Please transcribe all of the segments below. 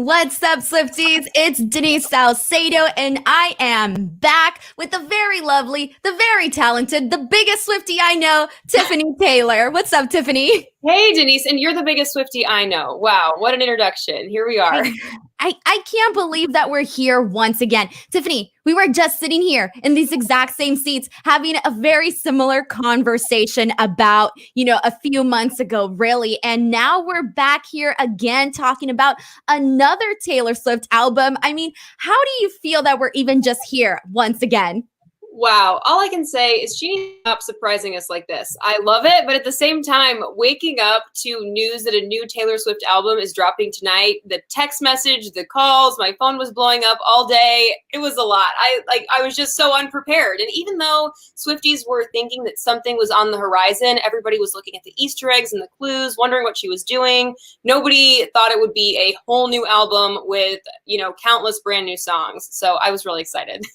What's up, Swifties? It's Denise Salcedo, and I am back with the very lovely, the very talented, the biggest Swiftie I know, Tiffany Taylor. What's up, Tiffany? Hey, Denise, and you're the biggest Swiftie I know. Wow, what an introduction. Here we are. I can't believe that we're here once again. Tiffany, we were just sitting here in these exact same seats having a very similar conversation about, a few months ago, really. And now we're back here again talking about another Taylor Swift album. I mean, how do you feel that we're even just here once again? Wow, all I can say is she needs to stop surprising us like this. I love it, but at the same time, waking up to news that a new Taylor Swift album is dropping tonight, the text message, the calls, my phone was blowing up all day. It was a lot. I was just so unprepared. And even though Swifties were thinking that something was on the horizon, everybody was looking at the Easter eggs and the clues, wondering what she was doing. Nobody thought it would be a whole new album with, countless brand new songs. So I was really excited.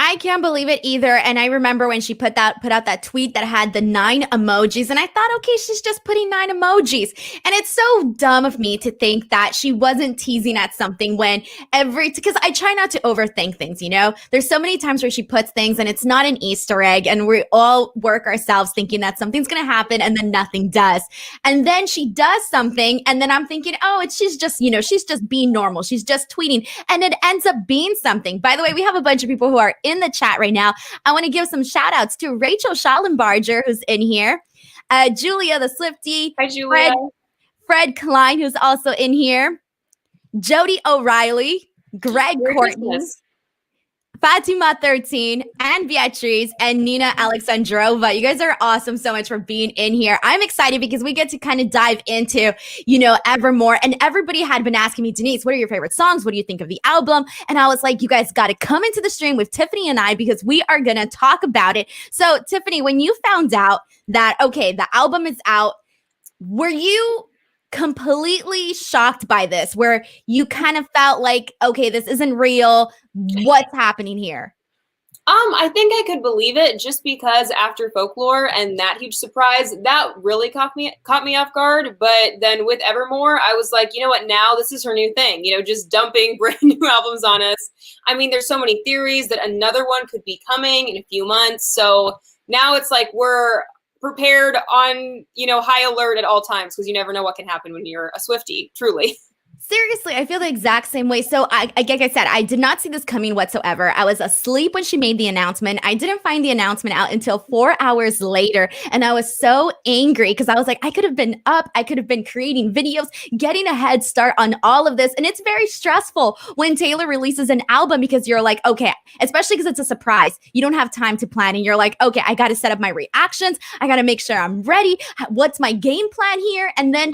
I can't believe it either. And I remember when she put out that tweet that had the 9 emojis, and I thought, okay, she's just putting 9 emojis. And it's so dumb of me to think that she wasn't teasing at something when because I try not to overthink things, There's so many times where she puts things and it's not an Easter egg, and we all work ourselves thinking that something's going to happen and then nothing does. And then she does something, and then I'm thinking, she's just being normal. She's just tweeting, and it ends up being something. By the way, we have a bunch of people who are in the chat right now. I want to give some shout outs to Rachel Schallenbarger, who's in here, Julia the Swiftie, Hi, Julia. Fred Klein, who's also in here, Jody O'Reilly, Greg Courtney, Fatima 13, and Beatrice, and Nina Alexandrova. You guys are awesome so much for being in here. I'm excited because we get to kind of dive into, Evermore. And everybody had been asking me, Denise, what are your favorite songs? What do you think of the album? And I was like, you guys got to come into the stream with Tiffany and I because we are going to talk about it. So, Tiffany, when you found out that, okay, the album is out, were you completely shocked by this, where you kind of felt like, okay, this isn't real? What's happening here? I think I could believe it just because after Folklore and that huge surprise, that really caught me off guard. But then with Evermore, I was like, you know what? Now this is her new thing, just dumping brand new albums on us. I mean, there's so many theories that another one could be coming in a few months. So now it's like we're prepared on, high alert at all times because you never know what can happen when you're a Swiftie, truly. Seriously, I feel the exact same way. So like I said, I did not see this coming whatsoever. I was asleep when she made the announcement. I didn't find the announcement out until 4 hours later. And I was so angry because I was like, I could have been up. I could have been creating videos, getting a head start on all of this. And it's very stressful when Taylor releases an album because you're like, okay, especially because it's a surprise. You don't have time to plan. And you're like, okay, I got to set up my reactions. I got to make sure I'm ready. What's my game plan here? And then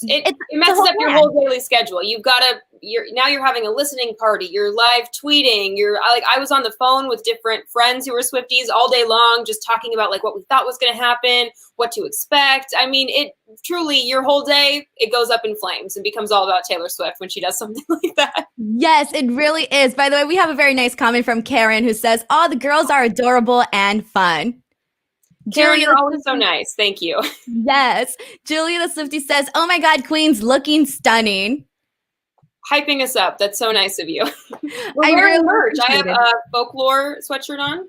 it messes up your whole daily schedule. Now you're having a listening party. You're live tweeting. I was on the phone with different friends who were Swifties all day long, just talking about like what we thought was going to happen, what to expect. I mean, it truly, your whole day, it goes up in flames and becomes all about Taylor Swift when she does something like that. Yes, it really is. By the way, we have a very nice comment from Karen who says, "Oh, the girls are adorable and fun." Karen, you're always so nice. Thank you. Yes. Julia the Swiftie says, "Oh my God, Queen's looking stunning." Hyping us up. That's so nice of you. I really merch. I have a Folklore sweatshirt on.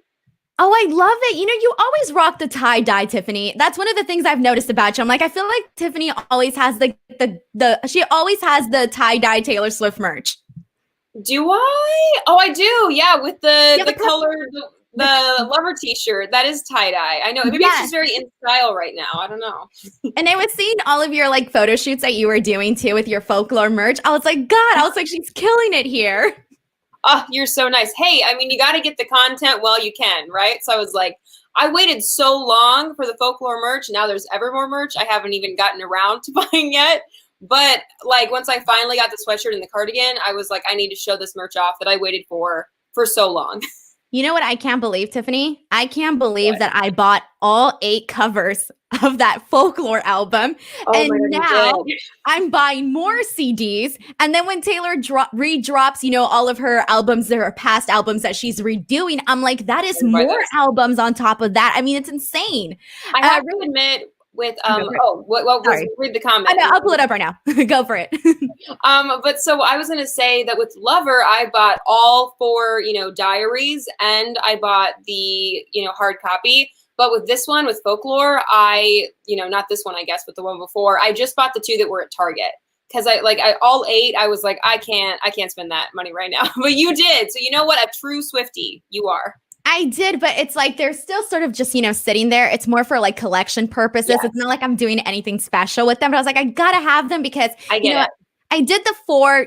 Oh, I love it. You always rock the tie-dye, Tiffany. That's one of the things I've noticed about you. I'm like, I feel like Tiffany always has she always has the tie-dye Taylor Swift merch. Do I? Oh, I do. Yeah, with the color, the lover t-shirt. That is tie-dye. I know. Maybe it's just very in style right now. I don't know. And I was seeing all of your photo shoots that you were doing too with your Folklore merch. I was like, God, she's killing it here. Oh, you're so nice. Hey, I mean, you got to get the content while you can, right? So I was like, I waited so long for the Folklore merch. Now there's Evermore merch. I haven't even gotten around to buying yet. But once I finally got the sweatshirt and the cardigan, I was like, I need to show this merch off that I waited for so long. You know what I can't believe, Tiffany? I can't believe that I bought all 8 covers of that Folklore album. And now I'm buying more CDs. And then when Taylor redrops, all of her albums, her past albums that she's redoing, I'm like, that is more albums on top of that. I mean, it's insane. I have to admit, with read the comment. I know, I'll pull it up right now. Go for it. But so I was gonna say that with Lover, I bought all 4, diaries, and I bought the, hard copy. But with this one, with Folklore, I, not this one, I guess, but the one before, I just bought the 2 that were at Target. Because all 8, I was like, I can't spend that money right now. But you did. So you know what? A true Swiftie you are. I did, but it's like they're still sort of just, sitting there. It's more for like collection purposes. Yes. It's not like I'm doing anything special with them. But I was like, I gotta have them because I get it. I did the 4,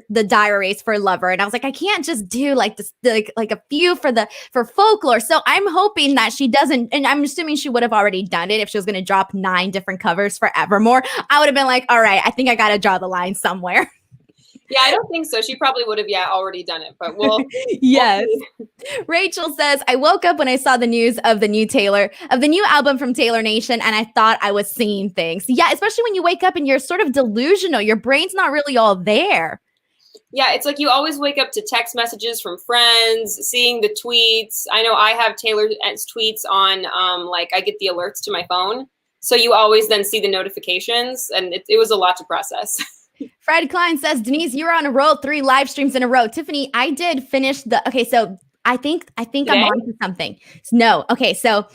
the diaries for Lover, and I was like, I can't just do like this, like a few for Folklore. So I'm hoping that she doesn't, and I'm assuming she would have already done it if she was going to drop 9 different covers for Evermore. I would have been like, all right, I think I got to draw the line somewhere. Yeah, I don't think so. She probably would have, already done it, but yes. Rachel says, I woke up when I saw the news of the new album from Taylor Nation, and I thought I was seeing things. Yeah, especially when you wake up and you're sort of delusional. Your brain's not really all there. Yeah, it's like you always wake up to text messages from friends, seeing the tweets. I know I have Taylor's tweets on, I get the alerts to my phone. So you always then see the notifications, and it was a lot to process. Fred Klein says, Denise, you were on a roll, 3 live streams in a row. Tiffany, I did finish so I think Today? I'm on to something. No. Okay. So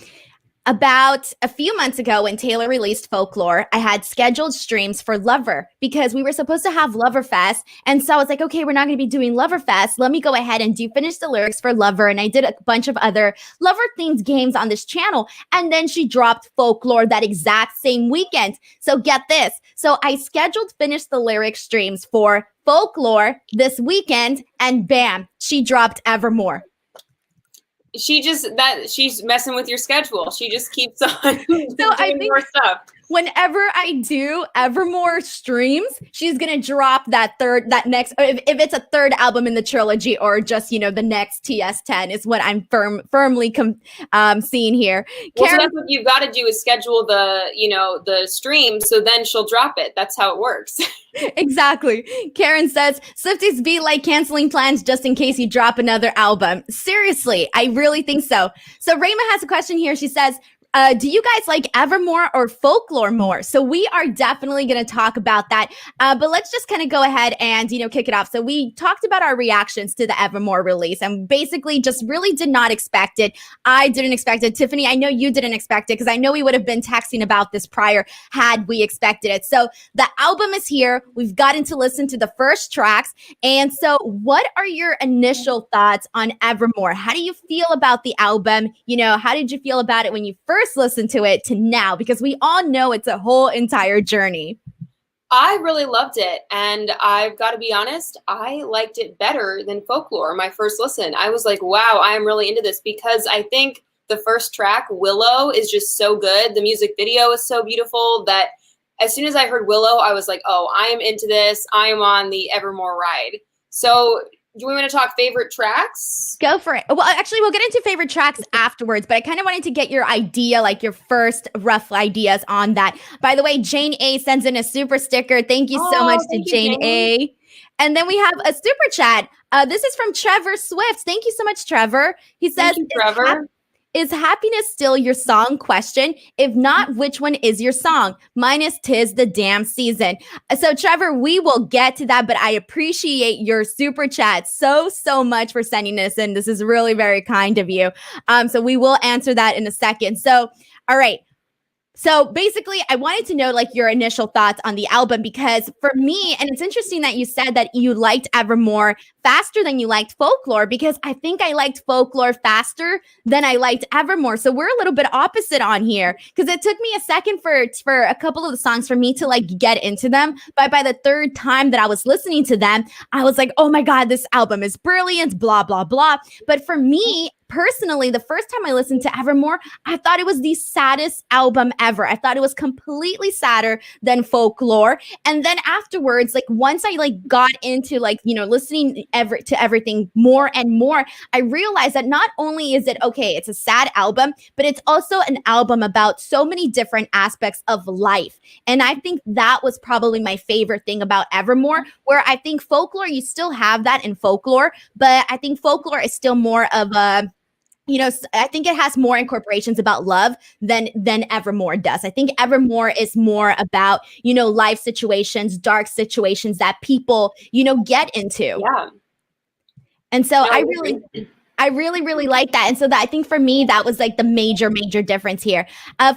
about a few months ago when Taylor released Folklore, I had scheduled streams for Lover because we were supposed to have Loverfest. And so I was like, okay, we're not going to be doing Loverfest. Let me go ahead and finish the lyrics for Lover. And I did a bunch of other Lover-themed games on this channel. And then she dropped Folklore that exact same weekend. So get this. So I scheduled finish the lyric streams for Folklore this weekend. And bam, she dropped Evermore. She's messing with your schedule. She just keeps on doing more stuff. Whenever I do Evermore streams, she's gonna drop that next. If it's a third album in the trilogy, or just the next TS10 is what I'm firmly seeing here. Well, so that's what you've got to do is schedule the stream, so then she'll drop it. That's how it works. Exactly. Karen says, Swifties be like canceling plans just in case you drop another album. Seriously, I really think so. So Rayma has a question here. She says, do you guys like Evermore or Folklore more? So we are definitely going to talk about that. But let's just kind of go ahead and, kick it off. So we talked about our reactions to the Evermore release and basically just really did not expect it. I didn't expect it. Tiffany, I know you didn't expect it because I know we would have been texting about this prior had we expected it. So the album is here. We've gotten to listen to the first tracks. And so what are your initial thoughts on Evermore? How do you feel about the album? How did you feel about it when you first listen to it to now, because we all know it's a whole entire journey? I really loved it, and I've got to be honest, I liked it better than Folklore. My first listen, I was like, wow, I am really into this, because I think the first track, Willow, is just so good. The music video is so beautiful that as soon as I heard Willow, I was like, oh, I am into this. I am on the Evermore ride. So do we want to talk favorite tracks? Go for it. Well, actually, we'll get into favorite tracks afterwards, but I kind of wanted to get your idea, like your first rough ideas on that. By the way, Jane A sends in a super sticker. Thank you so much to Jane A. And then we have a super chat. This is from Trevor Swift. Thank you so much, Trevor. He says, Trevor. Is happiness still your song? Question. If not, which one is your song? Mine is 'Tis the Damn Season. So Trevor, we will get to that, but I appreciate your super chat so much for sending this in. This is really very kind of you. So we will answer that in a second. So, all right. So basically, I wanted to know like your initial thoughts on the album, because for me, and it's interesting that you said that you liked Evermore faster than you liked Folklore, because I think I liked Folklore faster than I liked Evermore. So we're a little bit opposite on here, because it took me a second for a couple of the songs for me to like get into them. But by the third time that I was listening to them, I was like, oh my God, this album is brilliant, blah, blah, blah. But for me, personally, the first time I listened to Evermore, I thought it was the saddest album ever. I thought it was completely sadder than Folklore. And then afterwards, like once I like got into like, listening to everything more and more, I realized that not only is it, okay, it's a sad album, but it's also an album about so many different aspects of life. And I think that was probably my favorite thing about Evermore, where I think Folklore, you still have that in Folklore, but I think Folklore is still more of a I think it has more incorporations about love than Evermore does. I think Evermore is more about, life situations, dark situations that people, get into. Yeah. And so I really, really like that. And so I think for me, that was like the major, major difference here.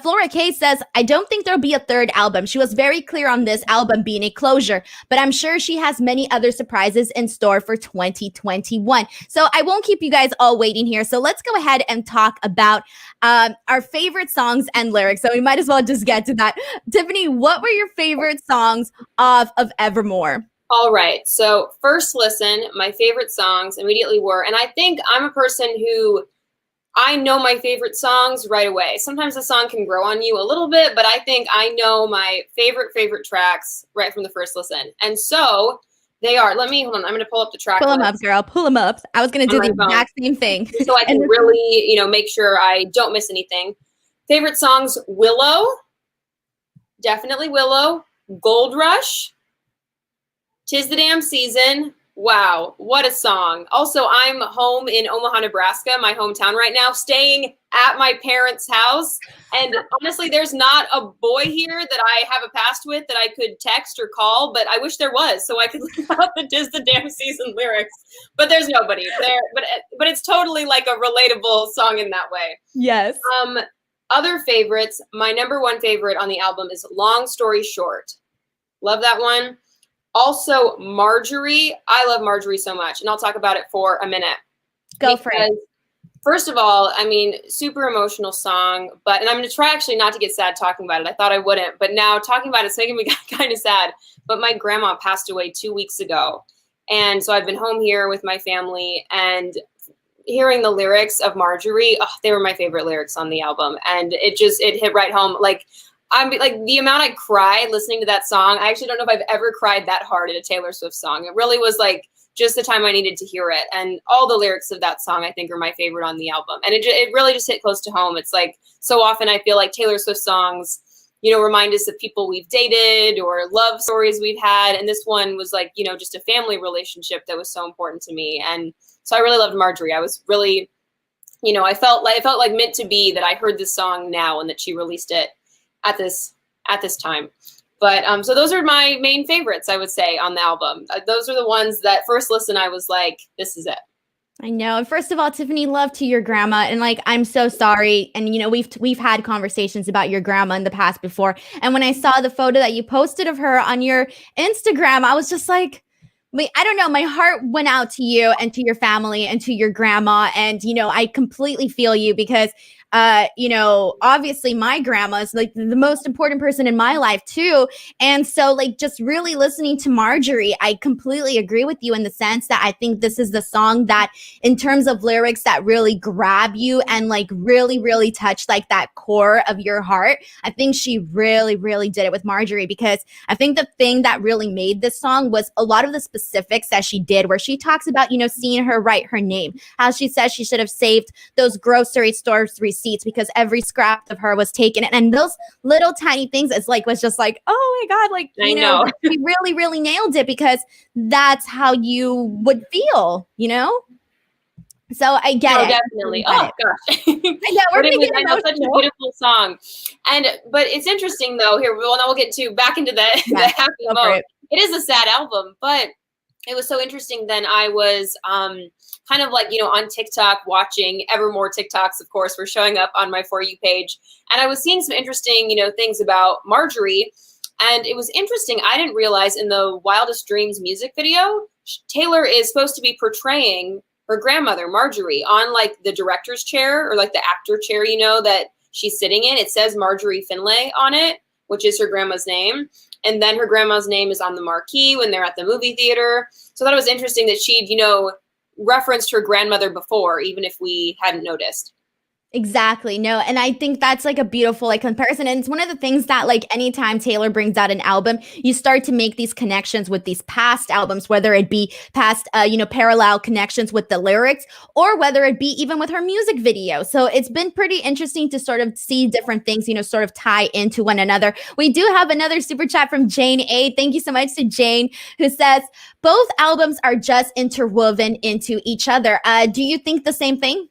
Flora K says, I don't think there'll be a third album. She was very clear on this album being a closure, but I'm sure she has many other surprises in store for 2021. So I won't keep you guys all waiting here. So let's go ahead and talk about our favorite songs and lyrics. So we might as well just get to that. Tiffany, what were your favorite songs of Evermore? All right. So first listen, my favorite songs immediately were, and I think I'm a person who I know my favorite songs right away. Sometimes the song can grow on you a little bit, but I think I know my favorite tracks right from the first listen. And so they are, hold on. I'm going to pull up the track. Pull them up, girl. Pull them up. I was going to do the exact same thing. So I can really, make sure I don't miss anything. Favorite songs, Willow. Definitely Willow. Gold Rush. 'Tis the Damn Season. Wow, what a song. Also, I'm home in Omaha, Nebraska, my hometown right now, staying at my parents' house. And honestly, there's not a boy here that I have a past with that I could text or call, but I wish there was so I could leave out the 'Tis the Damn Season lyrics. But there's nobody there. But it's totally like a relatable song in that way. Yes. Other favorites, my number one favorite on the album is Long Story Short. Love that one. Also, Marjorie. I love Marjorie so much, and I'll talk about it for a minute. Go for it. First of all, I mean, super emotional song, and I'm going to try actually not to get sad talking about it. I thought I wouldn't, but now talking about it's making me kind of sad. But my grandma passed away 2 weeks ago, and so I've been home here with my family, and hearing the lyrics of Marjorie, they were my favorite lyrics on the album, and it hit right home. I'm like the amount I cried listening to that song. I actually don't know if I've ever cried that hard at a Taylor Swift song. It really was like just the time I needed to hear it. And all the lyrics of that song, I think, are my favorite on the album. And it really just hit close to home. It's like so often I feel like Taylor Swift songs, remind us of people we've dated or love stories we've had. And this one was like, just a family relationship that was so important to me. And so I really loved Marjorie. I was really, I felt like meant to be that I heard this song now and that she released it at this time. But so those are my main favorites, I would say, on the album. Those are the ones that first listen, I was like, this is it. I know. And first of all, Tiffany, love to your grandma. And I'm so sorry. And we've had conversations about your grandma in the past before. And when I saw the photo that you posted of her on your Instagram, I was just like, I don't know. My heart went out to you and to your family and to your grandma. And, I completely feel you because obviously my grandma is like the most important person in my life too. And so just really listening to Marjorie, I completely agree with you in the sense that I think this is the song that in terms of lyrics that really grab you and really, really touch that core of your heart. I think she really, really did it with Marjorie because I think the thing that really made this song was a lot of the specifics that she did where she talks about, seeing her write her name, how she says she should have saved those grocery store receipts because every scrap of her was taken. And those little tiny things was just like, oh my God, I know. She really, really nailed it because that's how you would feel, So I get it. Definitely. Oh gosh. I know we're such a beautiful song. But it's interesting though, now we'll get back into the happy mode. It is a sad album, but it was so interesting. Then I was kind of on TikTok watching Evermore TikToks, of course, were showing up on my For You page. And I was seeing some interesting, things about Marjorie. And it was interesting. I didn't realize in the Wildest Dreams music video, Taylor is supposed to be portraying her grandmother, Marjorie, on the director's chair or the actor chair, that she's sitting in. It says Marjorie Finlay on it, which is her grandma's name. And then her grandma's name is on the marquee when they're at the movie theater. So I thought it was interesting that she'd, referenced her grandmother before, even if we hadn't noticed. Exactly. No. And I think that's a beautiful comparison. And it's one of the things that anytime Taylor brings out an album, you start to make these connections with these past albums, whether it be past, parallel connections with the lyrics or whether it be even with her music video. So it's been pretty interesting to sort of see different things, sort of tie into one another. We do have another super chat from Jane A. Thank you so much to Jane, who says, both albums are just interwoven into each other. Do you think the same thing?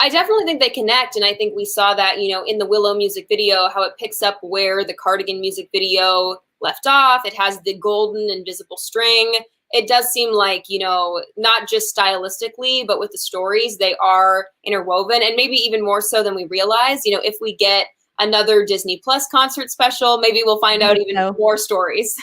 I definitely think they connect, and I think we saw that, in the Willow music video, how it picks up where the Cardigan music video left off. It has the golden invisible string. It does seem like, not just stylistically, but with the stories, they are interwoven, and maybe even more so than we realize. If we get another Disney Plus concert special, maybe we'll find out even more stories.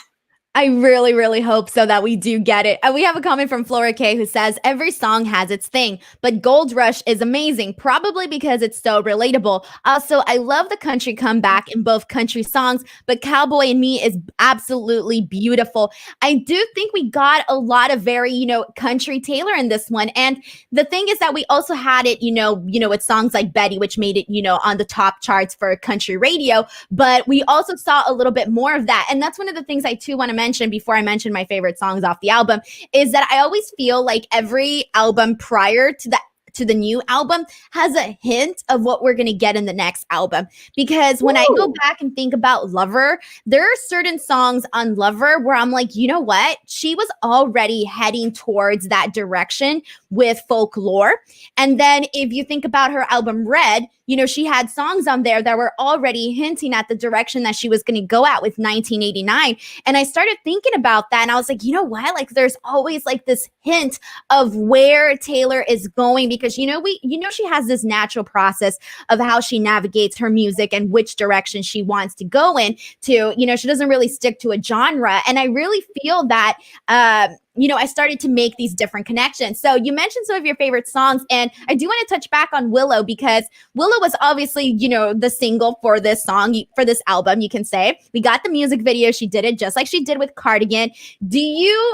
I really, really hope so that we do get it. We have a comment from Flora K who says, every song has its thing, but Gold Rush is amazing, probably because it's so relatable. Also, I love the country comeback in both country songs, but Cowboy and Me is absolutely beautiful. I do think we got a lot of very, country Taylor in this one. And the thing is that we also had it, with songs like Betty, which made it, on the top charts for country radio. But we also saw a little bit more of that. And that's one of the things I too want to mention before I mention my favorite songs off the album is that I always feel like every album prior to the new album has a hint of what we're going to get in the next album. Because when I go back and think about Lover, there are certain songs on Lover where I'm like, you know what? She was already heading towards that direction with Folklore. And then if you think about her album Red, she had songs on there that were already hinting at the direction that she was going to go at with 1989. And I started thinking about that and I was like, you know what? Like there's always like this hint of where Taylor is going because, she has this natural process of how she navigates her music and which direction she wants to go in to, she doesn't really stick to a genre. And I really feel that, I started to make these different connections. So you mentioned some of your favorite songs, and I do want to touch back on Willow because Willow was obviously, the single for this song, for this album, you can say. We got the music video. She did it just like she did with Cardigan.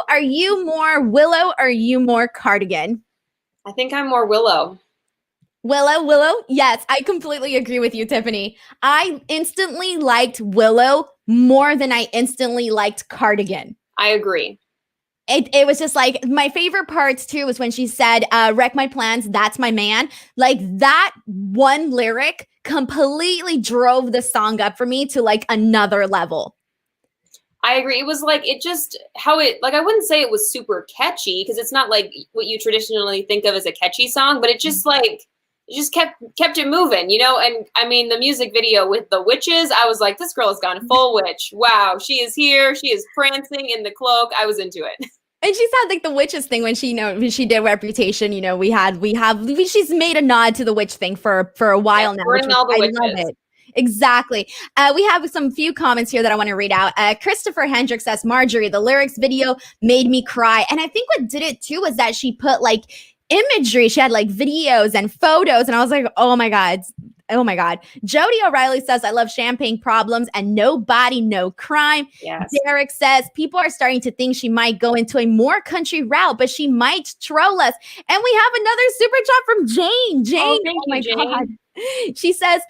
Are you more Willow or are you more Cardigan? I think I'm more Willow. Willow. Yes, I completely agree with you, Tiffany. I instantly liked Willow more than I instantly liked Cardigan. I agree. It was just like my favorite parts too was when she said, wreck my plans, that's my man. Like that one lyric completely drove the song up for me to like another level. I agree. It was like, I wouldn't say it was super catchy because it's not like what you traditionally think of as a catchy song, but it just kept it moving, And I mean, the music video with the witches, I was like, this girl has gone full witch. Wow. She is here. She is prancing in the cloak. I was into it. And she's had like the witches thing when she did Reputation, she's made a nod to the witch thing for a while now. I love it. Exactly. We have some few comments here that I want to read out. Christopher Hendricks says, Marjorie, the lyrics video made me cry. And I think what did it too was that she put like imagery. She had like videos and photos. And I was like, oh my God. Jody O'Reilly says, I love Champagne Problems and Nobody, No Crime. Yes. Derek says, people are starting to think she might go into a more country route, but she might troll us. And we have another super chat from Jane. God. She says,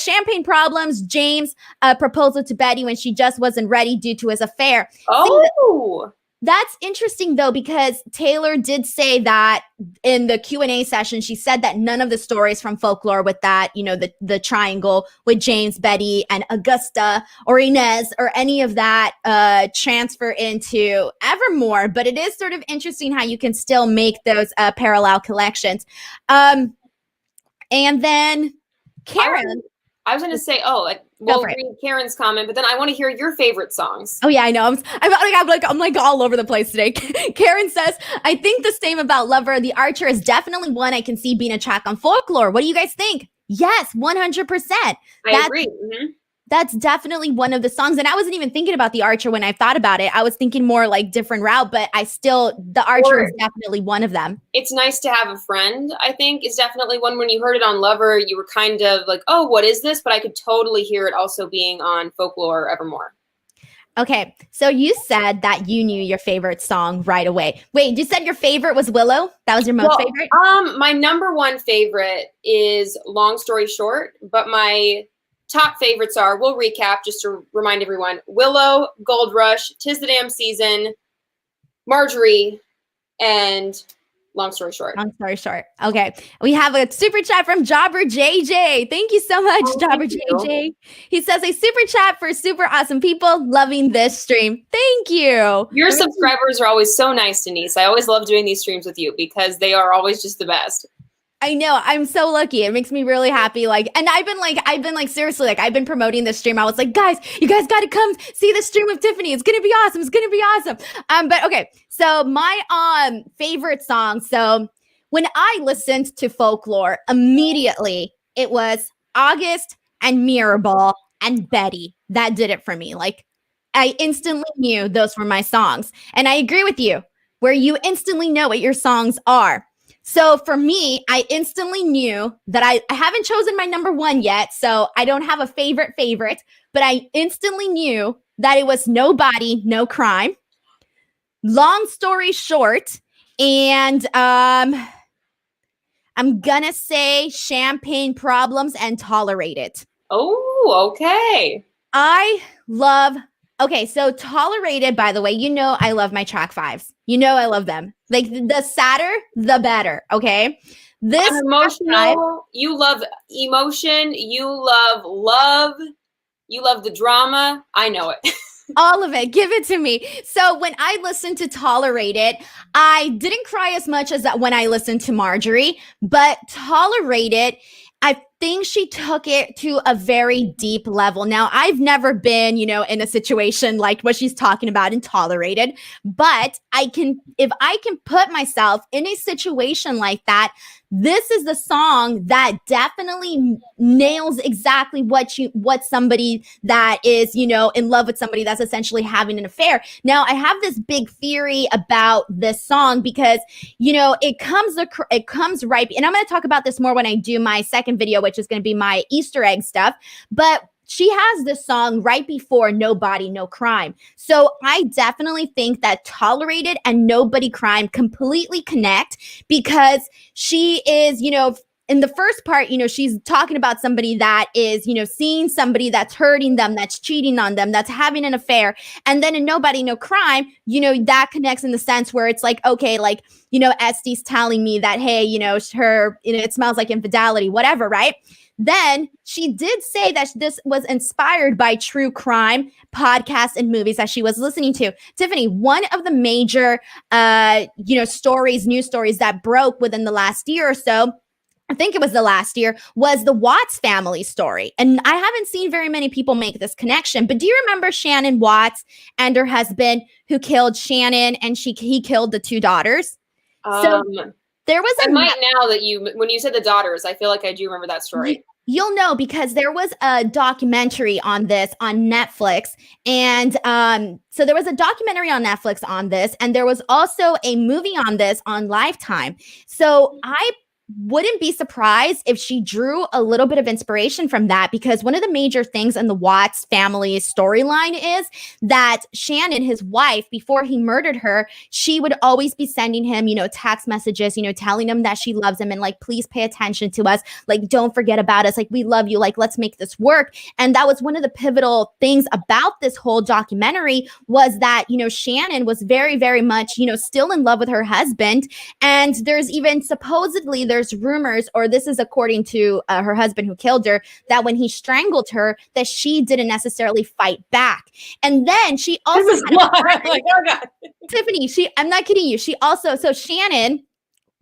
Champagne Problems, James proposal to Betty when she just wasn't ready due to his affair. Oh, that's interesting though, because Taylor did say that in the Q&A session, she said that none of the stories from Folklore with that, the triangle with James, Betty, and Augusta or Inez or any of that transfer into Evermore. But it is sort of interesting how you can still make those parallel collections. And then Karen. I was going to say, we'll read Karen's comment, but then I want to hear your favorite songs. Oh yeah, I know. I'm like all over the place today. Karen says, I think the same about Lover. The Archer is definitely one I can see being a track on Folklore. What do you guys think? Yes, 100%. I agree. Mm-hmm. That's definitely one of the songs. And I wasn't even thinking about The Archer when I thought about it. I was thinking more like different route, but The Archer is definitely one of them. It's Nice to Have a Friend, I think, is definitely one. When you heard it on Lover, you were kind of like, oh, what is this? But I could totally hear it also being on Folklore or Evermore. Okay, so you said that you knew your favorite song right away. Wait, you said your favorite was Willow? That was your most favorite? My number one favorite is Long Story Short, but my top favorites are, we'll recap just to remind everyone, Willow, Gold Rush, 'Tis the Damn Season, Marjorie, and Long Story Short. Long Story Short. Okay. We have a super chat from Jobber JJ. Thank you so much, Jobber JJ. He says, a super chat for super awesome people loving this stream. Thank you. Your subscribers are always so nice, Denise. I always love doing these streams with you because they are always just the best. I know. I'm so lucky. It makes me really happy. Like, and I've been seriously, like, I've been promoting this stream. I was like, guys, you guys got to come see the stream with Tiffany. It's going to be awesome. It's going to be awesome. But okay. So my, favorite song. So when I listened to Folklore, immediately it was August and Mirrorball and Betty. That did it for me. Like, I instantly knew those were my songs. And I agree with you, where you instantly know what your songs are. So for me, I instantly knew that I haven't chosen my number one yet. So I don't have a favorite, but I instantly knew that it was Nobody, No Crime, Long Story Short, and I'm gonna say Champagne Problems and Tolerate It. Oh, okay. I love, okay, so Tolerated, by the way, you know I love my track fives. You know I love them. Like, the sadder, the better, okay? This I'm emotional. You love emotion. You love love. You love the drama. I know it. all of it. Give it to me. So when I listened to Tolerate It, I didn't cry as much as that when I listened to Marjorie, but Tolerate It, I think she took it to a very deep level. Now, I've never been, in a situation like what she's talking about in Tolerated, but if I can put myself in a situation like that, this is the song that definitely nails exactly what somebody that is, in love with somebody that's essentially having an affair. Now, I have this big theory about this song because, it comes right, and I'm going to talk about this more when I do my second video, which is going to be my Easter egg stuff. But she has this song right before Nobody, No Crime. So I definitely think that Tolerated and Nobody Crime completely connect because she is, in the first part, she's talking about somebody that is, seeing somebody that's hurting them, that's cheating on them, that's having an affair. And then in Nobody, No Crime, that connects in the sense where it's like, okay, like, Estee's telling me that, hey, her, it smells like infidelity, whatever, right? Then she did say that this was inspired by true crime podcasts and movies that she was listening to. Tiffany, one of the major, news stories that broke within the last year or so, I think it was the last year, was the Watts family story. And I haven't seen very many people make this connection, but do you remember Shannon Watts and her husband who killed Shannon and he killed the two daughters? So there was now that when you said the daughters, I feel like I do remember that story. You'll know because there was a documentary on this on Netflix. And so there was a documentary on Netflix on this, and there was also a movie on this on Lifetime. So I wouldn't be surprised if she drew a little bit of inspiration from that, because one of the major things in the Watts family storyline is that Shannon, his wife, before he murdered her, she would always be sending him, text messages, telling him that she loves him and like, please pay attention to us. Like, don't forget about us. Like, we love you. Like, let's make this work. And that was one of the pivotal things about this whole documentary was that, Shannon was very, very much, still in love with her husband. And there's even supposedly there's rumors, or this is according to her husband who killed her, that when he strangled her, that she didn't necessarily fight back. And then she also like, oh God. Tiffany, I'm not kidding you. So Shannon,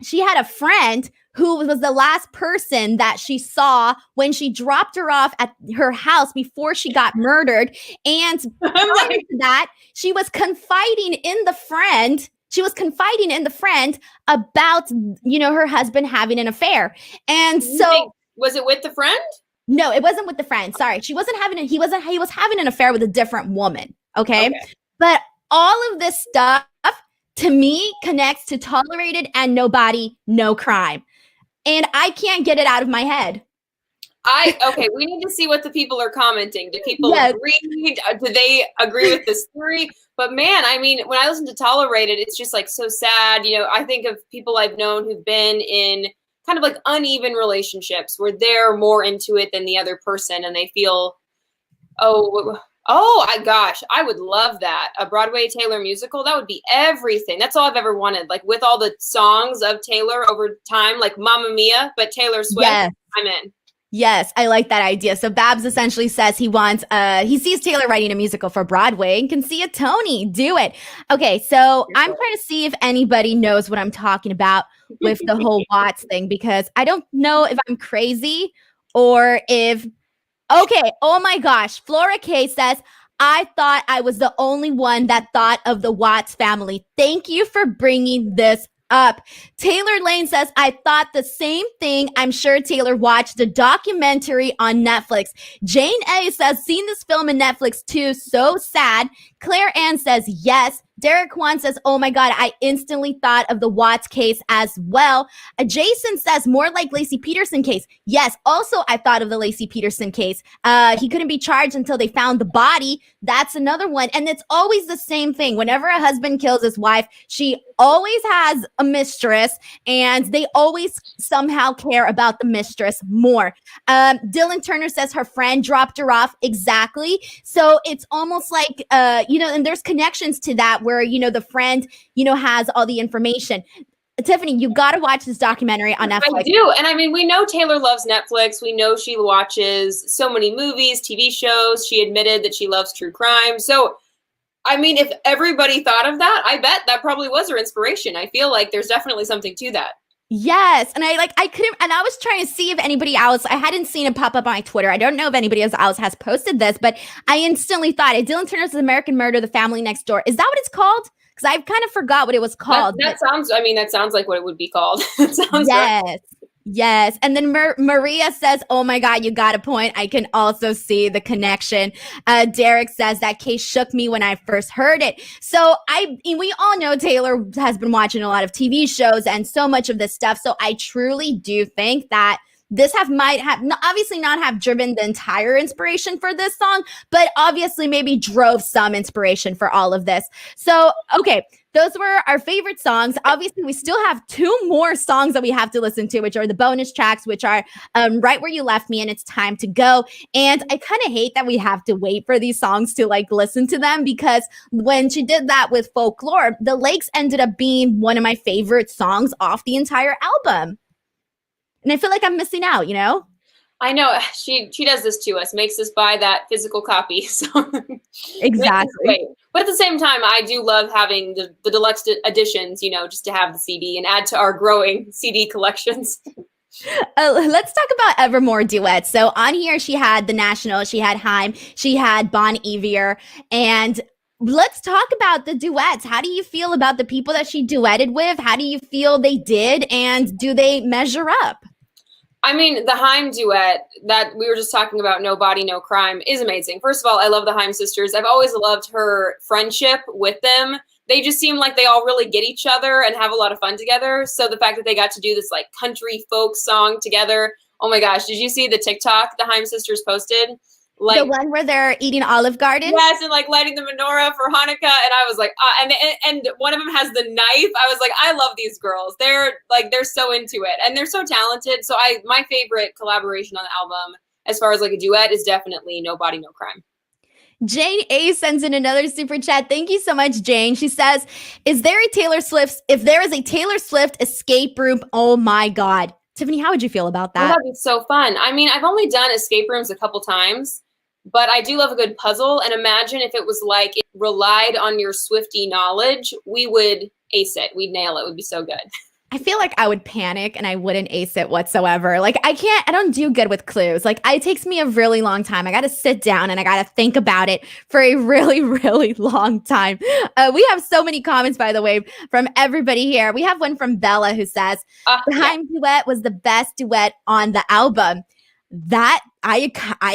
she had a friend who was the last person that she saw when she dropped her off at her house before she got murdered. And prior to that, she was confiding in the friend. She was confiding in the friend about, her husband having an affair. And so was it with the friend? No, it wasn't with the friend. Sorry. He was having an affair with a different woman. Okay. But all of this stuff to me connects to Tolerated and Nobody, No Crime. And I can't get it out of my head. We need to see what the people are commenting. Do people agree? Do they agree with this theory? But man, I mean, when I listen to Tolerated, it's just like so sad. I think of people I've known who've been in kind of like uneven relationships where they're more into it than the other person, and they feel, gosh, I would love that. A Broadway Taylor musical, that would be everything. That's all I've ever wanted. Like with all the songs of Taylor over time, like Mamma Mia, but Taylor Swift, I'm in. Yes, I like that idea. So Babs essentially says he sees Taylor writing a musical for Broadway and can see a Tony. Do it. Okay, so I'm trying to see if anybody knows what I'm talking about with the whole Watts thing, because I don't know if I'm crazy or if okay, oh my gosh. Flora K says, I thought I was the only one that thought of the Watts family. Thank you for bringing this up. Taylor Lane says, I thought the same thing. I'm sure Taylor watched the documentary on Netflix. Jane A says, seen this film in Netflix too. So sad. Claire Ann says, yes. Derek Kwan says, oh my God, I instantly thought of the Watts case as well. Jason says, more like Lacey Peterson case. Yes, also I thought of the Lacey Peterson case. He couldn't be charged until they found the body. That's another one. And it's always the same thing. Whenever a husband kills his wife, she always has a mistress, and they always somehow care about the mistress more. Dylan Turner says her friend dropped her off. Exactly. So it's almost like, and there's connections to that where, the friend, has all the information. Tiffany, you got to watch this documentary on Netflix. I do. And I mean, we know Taylor loves Netflix. We know she watches so many movies, TV shows. She admitted that she loves true crime. So, I mean, if everybody thought of that, I bet that probably was her inspiration. I feel like there's definitely something to that. Yes. And I couldn't, and I was trying to see if anybody else, I hadn't seen it pop up on my Twitter. I don't know if anybody else has posted this, but I instantly thought Dylan Turner's American Murder, The Family Next Door. Is that what it's called? Because I kind of forgot what it was called. That sounds like what it would be called. It sounds yes. Right. Yes. And then Maria says, oh my God, you got a point. I can also see the connection. Derek says that case shook me when I first heard it. So we all know Taylor has been watching a lot of TV shows and so much of this stuff. So I truly do think that this might have obviously not have driven the entire inspiration for this song, but obviously maybe drove some inspiration for all of this. So, okay. Those were our favorite songs. Obviously, we still have 2 more songs that we have to listen to, which are the bonus tracks, which are Right Where You Left Me and It's Time to Go. And I kind of hate that we have to wait for these songs to listen to them, because when she did that with Folklore, The Lakes ended up being one of my favorite songs off the entire album. And I feel like I'm missing out, I know she does this to us, makes us buy that physical copy. So exactly. But at the same time, I do love having the deluxe editions, just to have the CD and add to our growing CD collections. Let's talk about Evermore duets. So on here, she had The National, she had Haim, she had Bon Iver, and let's talk about the duets. How do you feel about the people that she duetted with? How do you feel they did, and do they measure up? I mean, the Haim duet that we were just talking about, No Body, No Crime, is amazing. First of all, I love the Haim sisters. I've always loved her friendship with them. They just seem like they all really get each other and have a lot of fun together. So the fact that they got to do this country folk song together, oh my gosh, did you see the TikTok the Haim sisters posted? The one where they're eating Olive Garden? Yes, and lighting the menorah for Hanukkah. And I was like, and one of them has the knife. I was like, I love these girls. They're so into it, and they're so talented. So my favorite collaboration on the album, as far as a duet, is definitely No Body, No Crime. Jane A sends in another super chat. Thank you so much, Jane. She says, if there is a Taylor Swift escape room, oh my God. Tiffany, how would you feel about that? Oh, that'd be so fun. I mean, I've only done escape rooms a couple times, but I do love a good puzzle. And imagine if it was it relied on your Swiftie knowledge, we would ace it. We'd nail it. It would be so good. I feel like I would panic and I wouldn't ace it whatsoever. I don't do good with clues. It takes me a really long time. I got to sit down and I got to think about it for a really, really long time. We have so many comments, by the way, from everybody here. We have one from Bella who says, the Haim duet was the best duet on the album. That I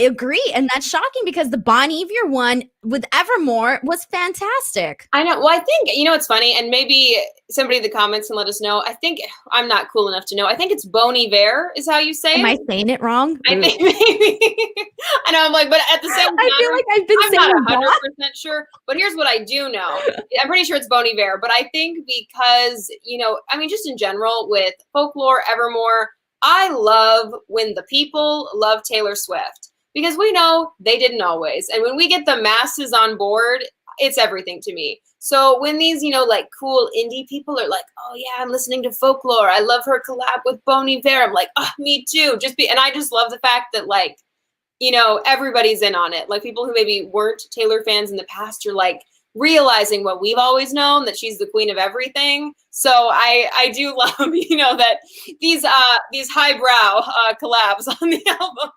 agree. And that's shocking because the Bon Iver one with Evermore was fantastic. I know. Well, I think, it's funny, and maybe somebody in the comments can let us know. I think I'm not cool enough to know. I think it's Bon Iver is how you say it. Am I saying it wrong? I think maybe. I know. I'm but at the same time, I feel like I'm not 100% sure. But here's what I do know. I'm pretty sure it's Bon Iver. But I think because, just in general with Folklore, Evermore, I love when the people love Taylor Swift, because we know they didn't always. And when we get the masses on board, it's everything to me. So when these, like cool indie people are like, oh yeah, I'm listening to Folklore. I love her collab with Bon Iver. I'm like, oh, me too. And I just love the fact that like, everybody's in on it. Like people who maybe weren't Taylor fans in the past are like realizing what we've always known, that she's the queen of everything. So I do love, that these highbrow collabs on the album.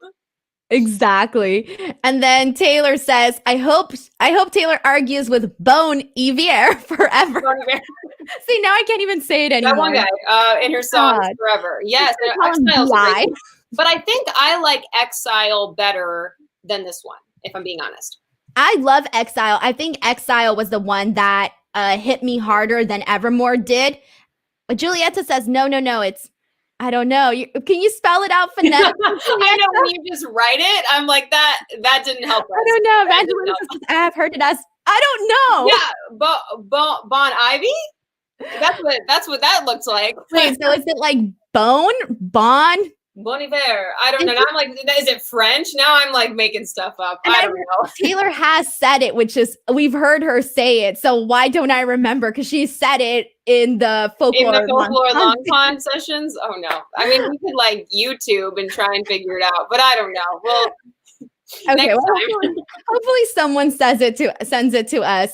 Exactly. And then Taylor says, I hope Taylor argues with Bon Iver forever. Bon Iver. See, now I can't even say it anymore. That one guy in her song Forever. Yes, Exile's great. But I think I like Exile better than this one, if I'm being honest. I love Exile. I think Exile was the one that hit me harder than Evermore did. But Julieta says, no, it's, I don't know. Can you spell it out phonetically? I know, when you just write it, I'm like, that didn't help us. I don't know. Evangelina, I have heard it as, I don't know. Yeah, Bon Ivy? That's what that looks like. Wait, so is it like Bon Iver? I don't know. Now I'm like, is it French? Now I'm like making stuff up. I don't know. Taylor has said it, which is, we've heard her say it. So why don't I remember? Because she said it in the Folklore Long Pond sessions. Oh no. I mean, we could like YouTube and try and figure it out, but I don't know. Well, okay, hopefully someone sends it to us,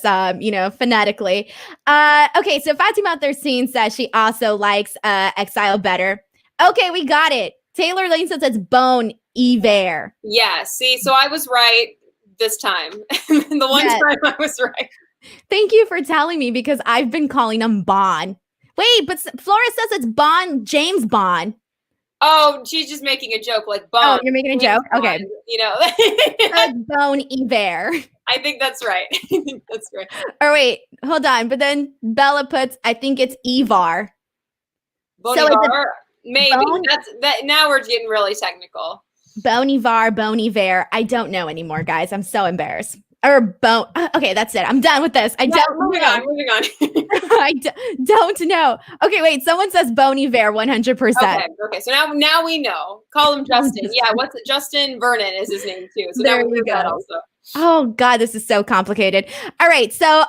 phonetically. Okay, so Fatima 13 says she also likes Exile better. Okay, we got it. Taylor Lane says it's Bon Iver. Yeah, see, so I was right this time. The one time I was right. Thank you for telling me, because I've been calling him Bon. Wait, but Flora says it's James Bond. Oh, she's just making a joke, like Bon. Oh, you're making a joke? Bond, okay. It's Bon Iver. I think that's right. That's right. Or wait, hold on. But then Bella puts, I think it's Ivar. Bon Iver? Maybe. Now we're getting really technical. Bon Iver. I don't know anymore, guys. I'm so embarrassed. Or okay, that's it. I'm done with this. Moving on. I don't know. Okay, wait. Someone says Bon Iver 100%. Okay. So now we know. Call him Justin. Yeah, what's it? Justin Vernon is his name too. So there we go. Also. Oh God, this is so complicated. All right, so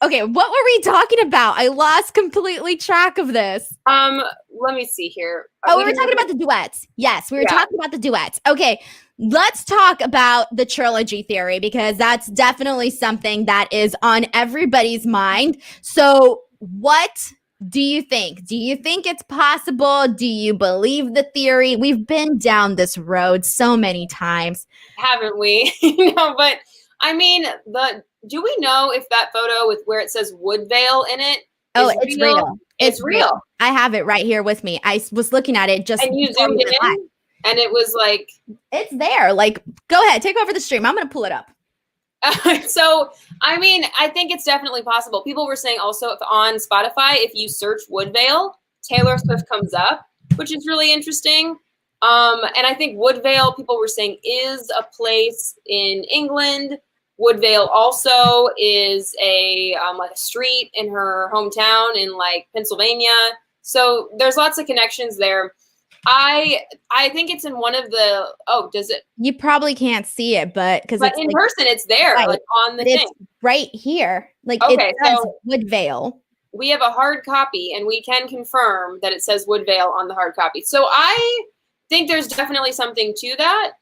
okay, what were we talking about? I lost completely track of this. Let me see here. We were talking about the duets. Yes, we were talking about the duets. Okay, let's talk about the trilogy theory, because that's definitely something that is on everybody's mind. So, what do you think? Do you think it's possible? Do you believe the theory? We've been down this road so many times. Haven't we? But I mean, do we know if that photo with where it says Woodvale in it? It's real. It's real. I have it right here with me. I was looking at it just. And you zoomed in, and it was like. It's there. Like, go ahead, take over the stream. I'm going to pull it up. So, I mean, I think it's definitely possible. People were saying also on Spotify, if you search Woodvale, Taylor Swift comes up, which is really interesting. And I think Woodvale, people were saying, is a place in England. Woodvale also is a like a street in her hometown in like Pennsylvania. So there's lots of connections there. I think it's in one of the. Oh, does it? You probably can't see it, but because in like, person, it's there, right, like on the thing. It's right here, like okay, it says so Woodvale. We have a hard copy, and we can confirm that it says Woodvale on the hard copy. So I think there's definitely something to that,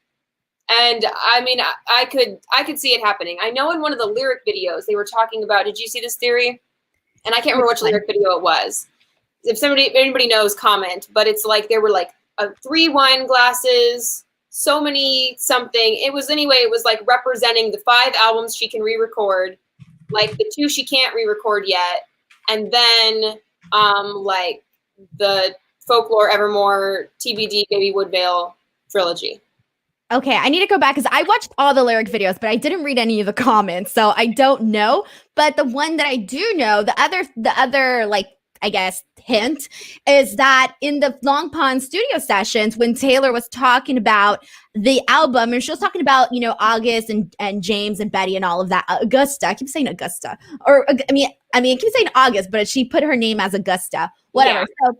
and I mean, I could see it happening. I know in one of the lyric videos they were talking about. Did you see this theory? And I can't remember which lyric video it was. If anybody knows, comment. But it's like there were like 3 wine glasses, so many something. It was like representing the 5 albums she can re-record, like the 2 she can't re-record yet, and then like the Folklore, Evermore, TBD, Baby Woodvale trilogy. Okay, I need to go back because I watched all the lyric videos, but I didn't read any of the comments, so I don't know. But the one that I do know, the other like, I guess, hint is that in the Long Pond studio sessions, when Taylor was talking about the album, and she was talking about, August and James and Betty and all of that, Augusta, I keep saying Augusta, or I mean, I keep saying August, but she put her name as Augusta, whatever. Yeah.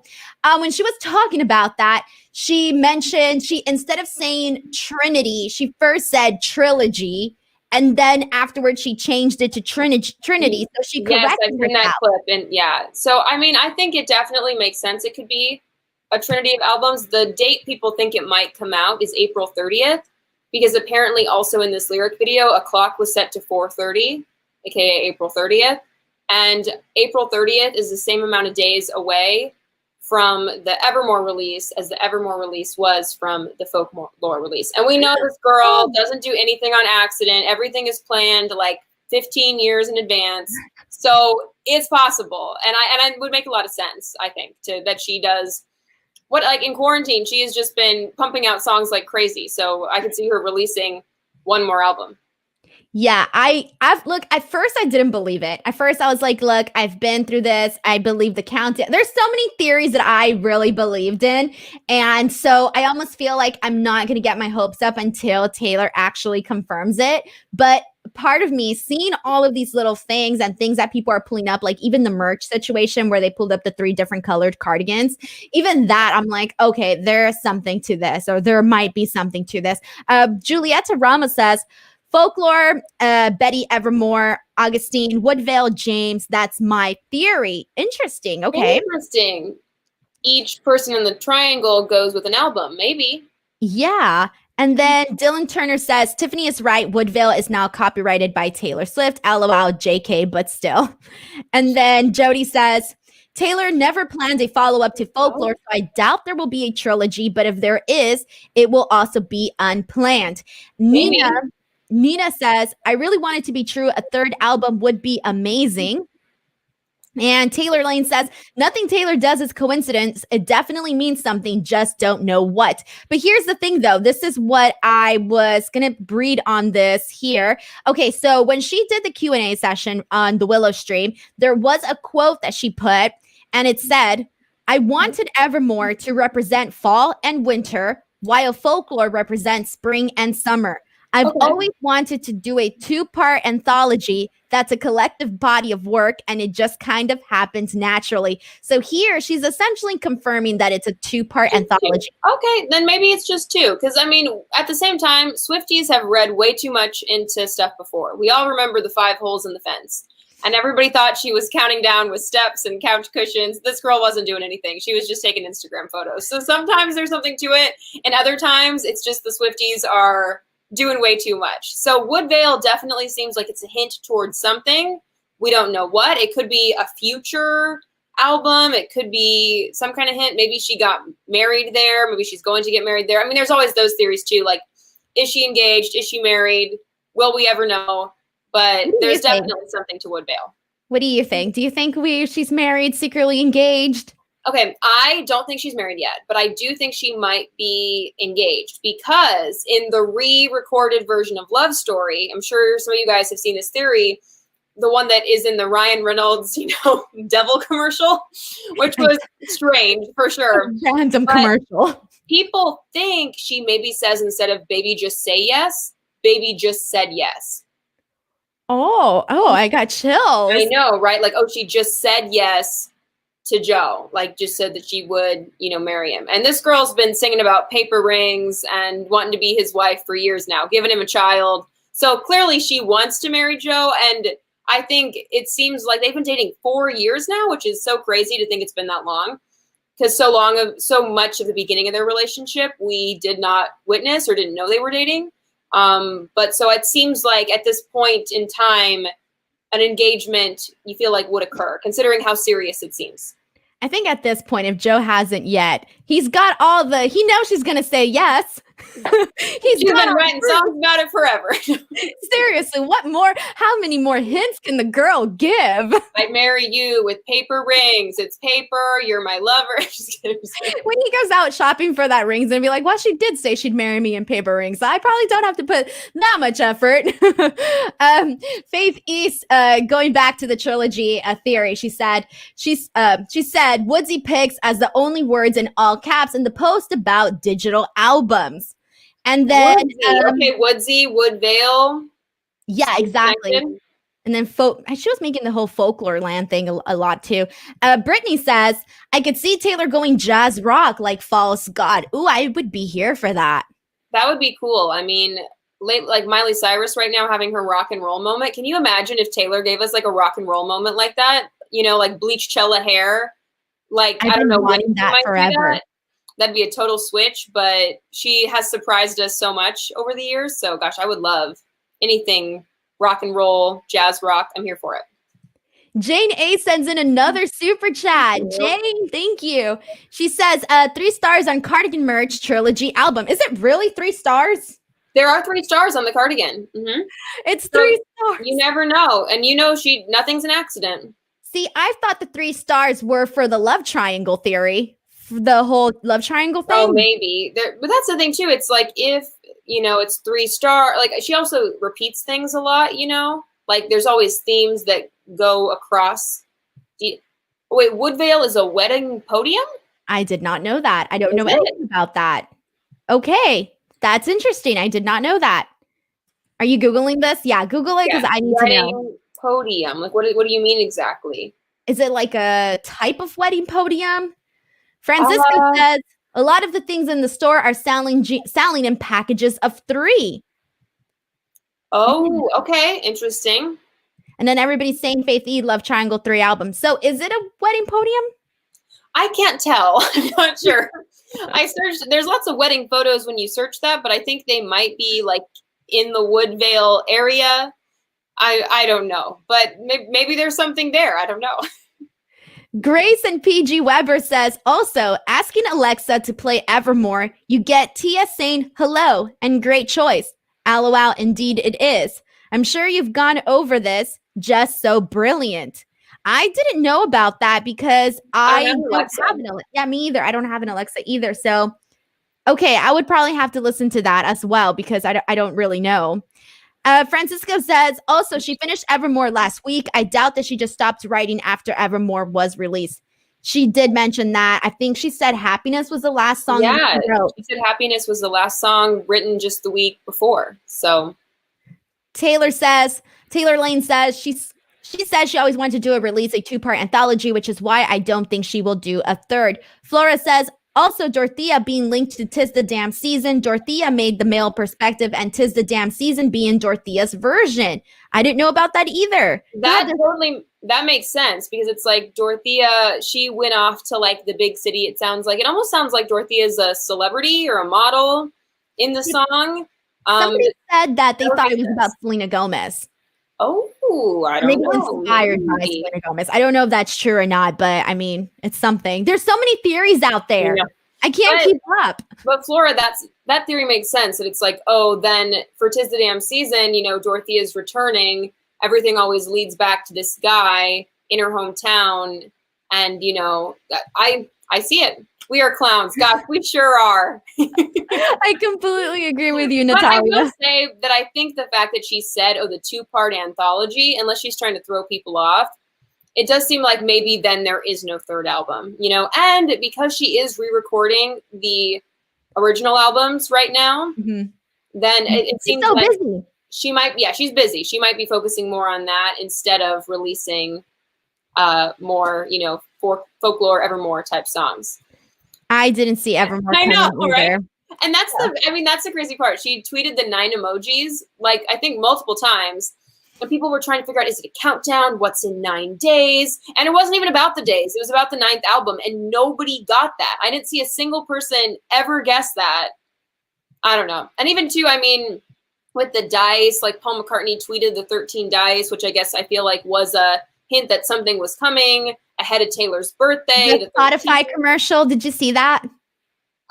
So when she was talking about that, she mentioned, instead of saying Trinity, she first said trilogy. And then afterwards, she changed it to Trinity. So she corrected Yes, I've seen that clip. And yeah. So, I mean, I think it definitely makes sense. It could be a trinity of albums. The date people think it might come out is April 30th, because apparently also in this lyric video, a clock was set to 4:30, aka April 30th. And April 30th is the same amount of days away from the Evermore release as the Evermore release was from the Folklore release. And we know this girl doesn't do anything on accident. Everything is planned like 15 years in advance. So it's possible. And I would make a lot of sense, I think, that she does what, like in quarantine, she has just been pumping out songs like crazy. So I could see her releasing one more album. Yeah, I've look, at first I didn't believe it. At first I was like, look, I've been through this. I believe the countdown. There's so many theories that I really believed in. And so I almost feel like I'm not going to get my hopes up until Taylor actually confirms it. But part of me seeing all of these little things and things that people are pulling up, like even the merch situation where they pulled up the 3 different colored cardigans, even that I'm like, okay, there's something to this, or there might be something to this. Julieta Ramos says, Folklore, Betty Evermore, Augustine, Woodvale, James. That's my theory. Interesting. Okay. Interesting. Each person in the triangle goes with an album, maybe. Yeah. And then Dylan Turner says, Tiffany is right. Woodvale is now copyrighted by Taylor Swift. LOL, JK, but still. And then Jody says, Taylor never planned a follow-up to Folklore, so I doubt there will be a trilogy, but if there is, it will also be unplanned. Maybe. Nina says, I really want it to be true. A 3rd album would be amazing. And Taylor Lane says, nothing Taylor does is coincidence. It definitely means something, just don't know what. But here's the thing, though. This is what I was going to breed on this here. Okay, so when she did the Q&A session on the Willow stream, there was a quote that she put, and it said, I wanted Evermore to represent fall and winter, while Folklore represents spring and summer. I've always wanted to do a 2-part anthology that's a collective body of work, and it just kind of happens naturally. So here, she's essentially confirming that it's a 2-part anthology. Okay, then maybe it's just 2. Because, I mean, at the same time, Swifties have read way too much into stuff before. We all remember the 5 holes in the fence. And everybody thought she was counting down with steps and couch cushions. This girl wasn't doing anything. She was just taking Instagram photos. So sometimes there's something to it. And other times, it's just the Swifties are doing way too much. So Woodvale definitely seems like it's a hint towards something. We don't know what. It could be a future album. It could be some kind of hint. Maybe she got married there. Maybe she's going to get married there. I mean, there's always those theories too. Like, is she engaged? Is she married? Will we ever know? But there's definitely something to Woodvale. What do you think? Do you think she's married, secretly engaged? Okay, I don't think she's married yet, but I do think she might be engaged, because in the re-recorded version of Love Story, I'm sure some of you guys have seen this theory, the one that is in the Ryan Reynolds, devil commercial, which was strange for sure. Random commercial. People think she maybe says, instead of baby just say yes, baby just said yes. Oh, I got chills. I know, right? Like, oh, she just said yes to Joe, like just said that she would, marry him. And this girl's been singing about paper rings and wanting to be his wife for years now, giving him a child. So clearly she wants to marry Joe. And I think it seems like they've been dating 4 years now, which is so crazy to think it's been that long. Because so much of the beginning of their relationship, we did not witness or didn't know they were dating. But so it seems like at this point in time, an engagement you feel like would occur, considering how serious it seems. I think at this point, if Joe hasn't yet, he's got he knows she's going to say yes. He's been writing songs about it forever. Seriously, how many more hints can the girl give? I marry you with paper rings. It's paper. You're my lover. When he goes out shopping for that ring's gonna be like, well, she did say she'd marry me in paper rings. So I probably don't have to put that much effort. Faith East, going back to the trilogy theory, she said Woodsy picks as the only words in all caps in the post about digital albums. And then Woodsy, Woodvale. Yeah, exactly. Connected. And then she was making the whole Folklore land thing a lot too. Brittany says, I could see Taylor going jazz rock like False God. Ooh, I would be here for that. That would be cool. I mean, like Miley Cyrus right now having her rock and roll moment. Can you imagine if Taylor gave us like a rock and roll moment like that? You know, like bleached Chella hair. Like, I don't know when wanting that forever. That'd be a total switch, but she has surprised us so much over the years. So gosh, I would love anything rock and roll, jazz rock. I'm here for it. Jane A sends in another super chat. Jane, thank you. She says 3 stars on Cardigan merch trilogy album. Is it really 3 stars? There are 3 stars on the Cardigan. It's 3 stars. You never know. And you know, nothing's an accident. See, I thought the 3 stars were for the love triangle theory, the whole love triangle thing. Oh, maybe. But that's the thing too. It's like, if, you know, it's 3 star, like she also repeats things a lot, you know, like there's always themes that go across. Wait, Woodvale is a wedding podium? I did not know that. I don't know anything about that. Okay. That's interesting. I did not know that. Are you Googling this? Yeah, Google it because I need to know. Podium. Like, what do you mean exactly? Is it like a type of wedding podium? Francisco says a lot of the things in the store are selling in packages of 3. Oh, okay. Interesting. And then everybody's saying Faith E Love Triangle 3 album. So is it a wedding podium? I can't tell. I'm not sure. I searched. There's lots of wedding photos when you search that, but I think they might be like in the Woodvale area. I don't know, but maybe there's something there. I don't know. Grace and PG Weber says, also, asking Alexa to play Evermore, you get Tia saying hello and great choice. LOL, indeed it is. I'm sure you've gone over this. Just so brilliant. I didn't know about that because I don't have an Alexa. Yeah, me either. I don't have an Alexa either. So, okay, I would probably have to listen to that as well because I don't really know. Francisco says, also, she finished Evermore last week. I doubt that she just stopped writing after Evermore was released. She did mention that. I think she said Happiness was the last song. Yeah, she said Happiness was the last song written just the week before. So Taylor Lane says she says she always wanted to release a 2-part anthology, which is why I don't think she will do a 3rd. Flora says, also, Dorothea being linked to 'Tis the Damn Season. Dorothea made the male perspective and 'Tis the Damn Season being Dorothea's version. I didn't know about that either. That makes sense because it's like Dorothea, she went off to like the big city. It almost sounds like Dorothea's a celebrity or a model in the song. Somebody said that they thought it was about Selena Gomez. Oh, I don't know. Inspired by Selena Gomez. I don't know if that's true or not, but I mean, it's something. There's so many theories out there. Yeah. I can't keep up. But Flora, that theory makes sense. That it's like, oh, then for 'Tis the Damn Season, you know, Dorothea's returning. Everything always leads back to this guy in her hometown. And, you know, I see it. We are clowns. Gosh, we sure are. I completely agree with you, Natalia. But I will say that I think the fact that she said, oh, the 2-part anthology, unless she's trying to throw people off, it does seem like maybe then there is no 3rd album, you know? And because she is re-recording the original albums right now, then it seems so like busy. She's busy. She might be focusing more on that instead of releasing more, you know, folklore, Evermore type songs. I didn't see Evermore. I know, right? And that's the crazy part. She tweeted the 9 emojis, like I think multiple times. And people were trying to figure out, is it a countdown? What's in 9 days? And it wasn't even about the days. It was about the 9th album. And nobody got that. I didn't see a single person ever guess that. I don't know. And even too, I mean, with the dice, like Paul McCartney tweeted the 13 dice, which I guess I feel like was a hint that something was coming ahead of Taylor's birthday. The Spotify commercial. Did you see that?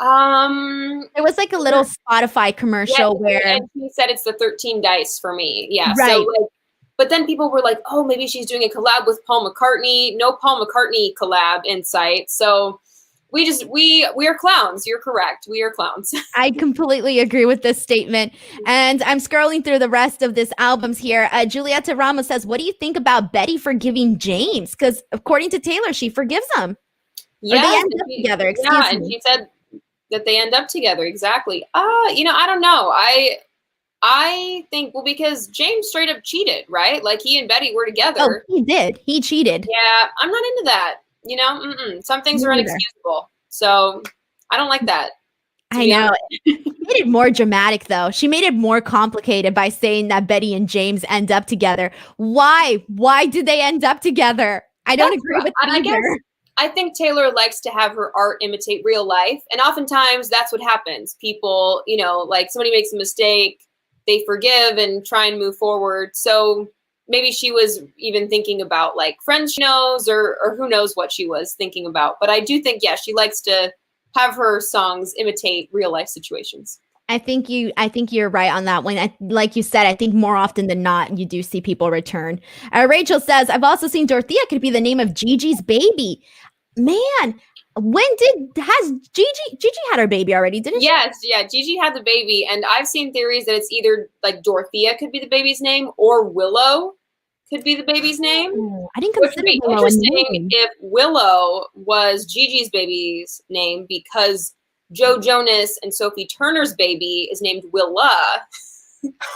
It was like a little Spotify commercial where and he said it's the 13 dice for me. Yeah. Right. So like, but then people were like, oh, maybe she's doing a collab with Paul McCartney. No Paul McCartney collab in sight. So we are clowns. You're correct. We are clowns. I completely agree with this statement. And I'm scrolling through the rest of this albums here. Julieta Ramos says, what do you think about Betty forgiving James? Because according to Taylor, she forgives him. Yeah. They end up together. Excuse me. And she said that they end up together. Exactly. You know, I don't know. I think, well, because James straight up cheated, right? Like he and Betty were together. Oh, he did. He cheated. Yeah. I'm not into that. You know, some things are inexcusable. So I don't like that. I know. She made it more dramatic, though. She made it more complicated by saying that Betty and James end up together. Why? Why did they end up together? I don't agree with that either. I think Taylor likes to have her art imitate real life. And oftentimes that's what happens. People, like somebody makes a mistake, they forgive and try and move forward. So maybe she was even thinking about like friends she knows or who knows what she was thinking about. But I do think, she likes to have her songs imitate real life situations. I think you're right on that one. Like you said, I think more often than not, you do see people return. Rachel says, I've also seen Dorothea could be the name of Gigi's baby. Man, has Gigi had her baby already, didn't she? Yes, yeah, Gigi had the baby. And I've seen theories that it's either like Dorothea could be the baby's name or Willow could be the baby's name. Oh, I didn't consider Which would be interesting if Willow was Gigi's baby's name because Joe Jonas and Sophie Turner's baby is named Willa.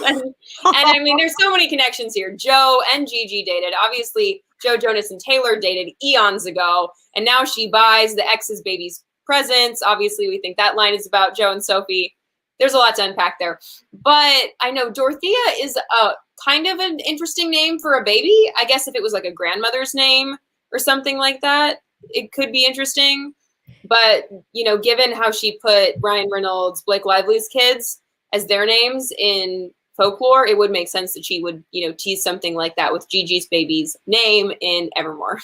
and I mean, there's so many connections here. Joe and Gigi dated. Obviously, Joe Jonas and Taylor dated eons ago, and now she buys the ex's baby's presents. Obviously, we think that line is about Joe and Sophie. There's a lot to unpack there. But I know Dorothea is a kind of an interesting name for a baby. I guess if it was like a grandmother's name or something like that, it could be interesting. But, given how she put Ryan Reynolds, Blake Lively's kids as their names in Folklore, it would make sense that she would, tease something like that with Gigi's baby's name in Evermore.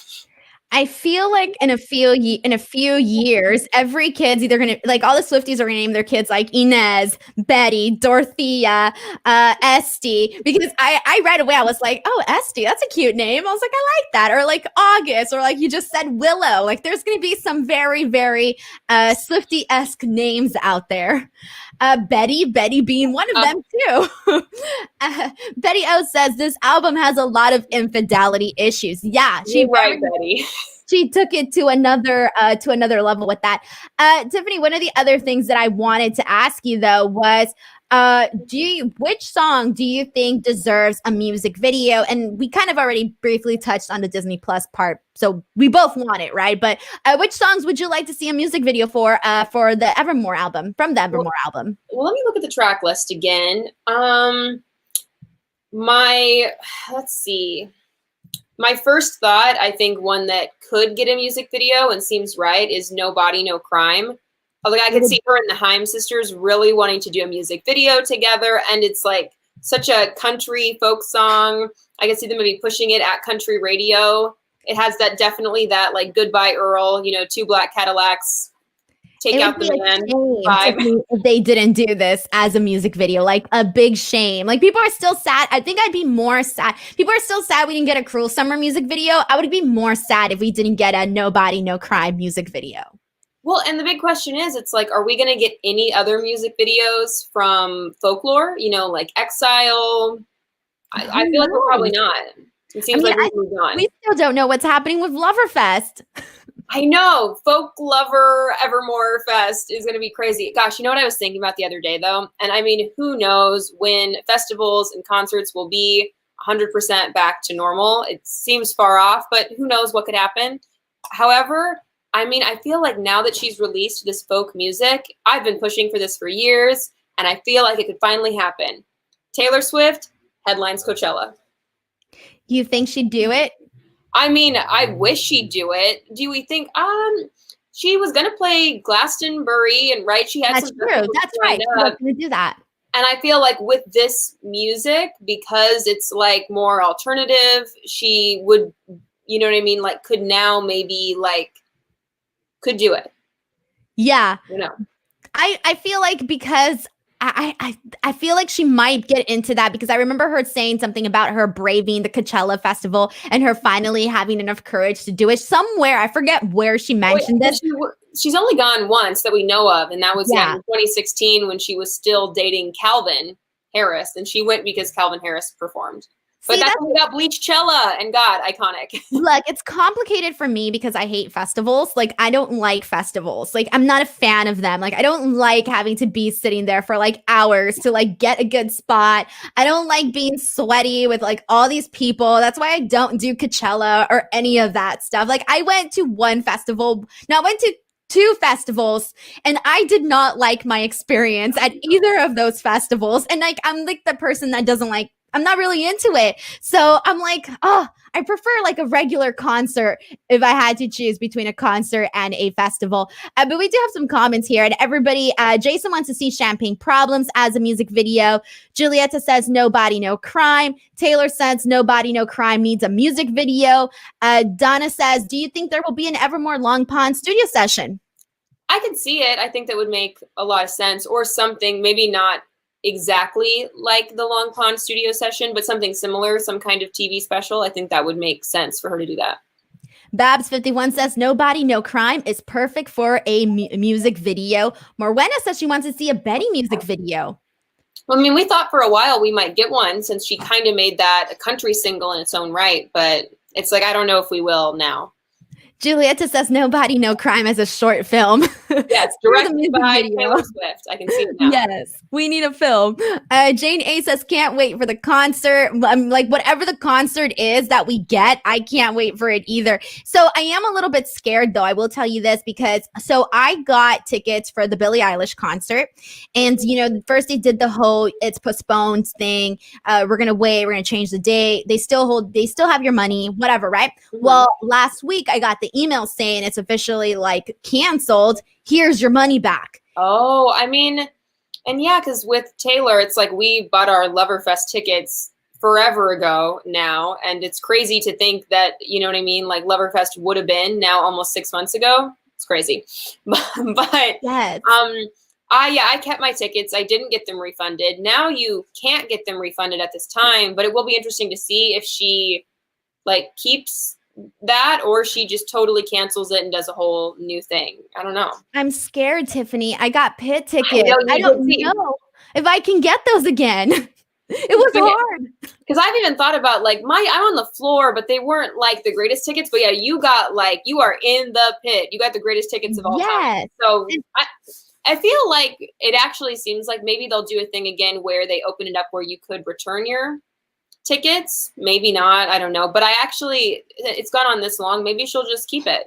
I feel like in a few years, every kid's either gonna like all the Swifties are gonna name their kids like Inez, Betty, Dorothea, Esty. Because I right away I was like, oh, Esty, that's a cute name. I was like, I like that. Or like August, or like you just said Willow. Like there's gonna be some very, very Swiftie-esque names out there. Betty being one of them too. Betty O says this album has a lot of infidelity issues. Yeah, Betty. She took it to another level with that. Tiffany, one of the other things that I wanted to ask you though was, which song do you think deserves a music video? And we kind of already briefly touched on the Disney Plus part, so we both want it, right? But which songs would you like to see a music video for the Evermore album, from the Evermore album? Well, let me look at the track list again. Let's see. My first thought, I think one that could get a music video and seems right is No Body, No Crime. Like I could see her and the Haim sisters really wanting to do a music video together. And it's like such a country folk song. I could see them maybe pushing it at country radio. It has definitely that like Goodbye Earl, two black Cadillacs. Take out the man vibe. If they didn't do this as a music video, like a big shame. Like people are still sad. I think I'd be more sad. People are still sad we didn't get a Cruel Summer music video. I would be more sad if we didn't get a No Body, No Crime music video. Well, and the big question is, it's like, are we going to get any other music videos from Folklore? Like Exile? I feel like we're probably not. It seems like we've moved on. We still don't know what's happening with Loverfest. I know. Folk Lover Evermore Fest is going to be crazy. Gosh, you know what I was thinking about the other day, though? And I mean, who knows when festivals and concerts will be 100% back to normal. It seems far off, but who knows what could happen. However, I mean, I feel like now that she's released this folk music, I've been pushing for this for years, and I feel like it could finally happen. Taylor Swift headlines Coachella. You think she'd do it? I mean, I wish she'd do it. Do we think, she was going to play Glastonbury, and right, she had That's some. True. That's right. She was going to do that. And I feel like with this music, because it's like more alternative, she would, you know what I mean? Like could now maybe like, could do it. Yeah. I feel like because I feel like she might get into that because I remember her saying something about her braving the Coachella festival and her finally having enough courage to do it somewhere. I forget where she mentioned this. She's only gone once that we know of. And that was in 2016 when she was still dating Calvin Harris. And she went because Calvin Harris performed. But that's when we got Bleachcella and God, iconic. Look, it's complicated for me because I hate festivals. Like, I don't like festivals. Like, I'm not a fan of them. Like, I don't like having to be sitting there for like hours to like get a good spot. I don't like being sweaty with like all these people. That's why I don't do Coachella or any of that stuff. Like, I went to one festival. No, I went to 2 festivals, and I did not like my experience at either of those festivals. And like, I'm like the person that doesn't like, I'm not really into it. So I'm like, oh, I prefer like a regular concert if I had to choose between a concert and a festival. But we do have some comments here, and everybody, Jason wants to see Champagne Problems as a music video. Julieta says Nobody, No Crime. Taylor says Nobody, No Crime needs a music video. Donna says, do you think there will be an Evermore Long Pond studio session? I can see it. I think that would make a lot of sense, or something, maybe not exactly like the Long Pond studio session, but something similar, some kind of TV special. I think that would make sense for her to do that. Babs51 says Nobody, No Crime is perfect for a music video. Morwenna says she wants to see a Betty music video. Well, I mean, we thought for a while we might get one, since she kind of made that a country single in its own right, but it's like, I don't know if we will now. Julieta says Nobody, No Crime as a short film. Yes, directed by Taylor Swift. I can see it now. Yes, we need a film. Jane A says, can't wait for the concert. Like, whatever the concert is that we get, I can't wait for it either. So I am a little bit scared, though. I will tell you this, because so I got tickets for the Billie Eilish concert. And, you know, first they did the whole it's postponed thing. We're going to wait. We're going to change the date. They still have your money, whatever, right? Mm-hmm. Well, last week I got the email saying it's officially like canceled. Here's your money back. Oh, I mean, and yeah, because with Taylor, it's like we bought our Loverfest tickets forever ago now, and it's crazy to think that, you know what I mean, like Loverfest would have been now almost 6 months ago. It's crazy. But yes. I kept my tickets. I didn't get them refunded. Now you can't get them refunded at this time, but it will be interesting to see if she like keeps that, or she just totally cancels it and does a whole new thing. I don't know. I'm scared, Tiffany. I got pit tickets. I don't know if I can get those again. It was hard. Because I've even thought about like I'm on the floor, but they weren't like the greatest tickets. But yeah, you got like, you are in the pit. You got the greatest tickets of all time. So I feel like it actually seems like maybe they'll do a thing again where they open it up where you could return your tickets. Maybe not. I don't know. But it's gone on this long. Maybe she'll just keep it.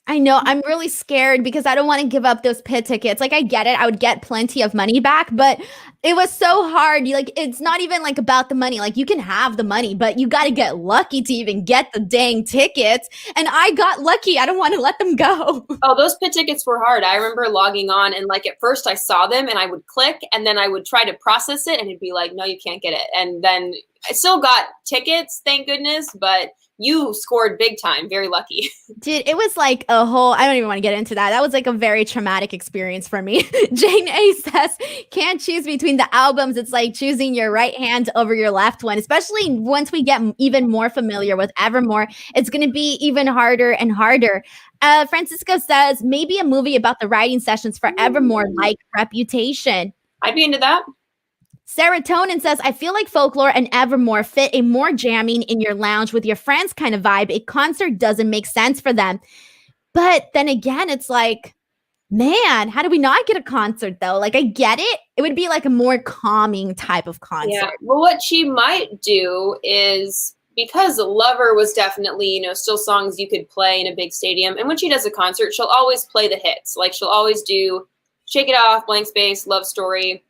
I know. I'm really scared because I don't want to give up those pit tickets. Like, I get it. I would get plenty of money back, but it was so hard. It's not even like about the money. Like, you can have the money, but you got to get lucky to even get the dang tickets. And I got lucky. I don't want to let them go. Oh, those pit tickets were hard. I remember logging on and like at first I saw them and I would click and then I would try to process it and it'd be like, no, you can't get it. And then I still got tickets, thank goodness, but you scored big time. Very lucky. Dude, it was like a whole, I don't even want to get into that. That was like a very traumatic experience for me. Jane A says, can't choose between the albums. It's like choosing your right hand over your left one, especially once we get even more familiar with Evermore. It's going to be even harder and harder. Francisco says, maybe a movie about the writing sessions for Evermore, like Reputation. I'd be into that. Serotonin says, I feel like Folklore and Evermore fit a more jamming in your lounge with your friends kind of vibe. A concert doesn't make sense for them. But then again, it's like, man, how do we not get a concert though? Like, I get it. It would be like a more calming type of concert. Yeah. Well, what she might do is, because Lover was definitely, still songs you could play in a big stadium. And when she does a concert, she'll always play the hits. Like, she'll always do Shake It Off, Blank Space, Love Story.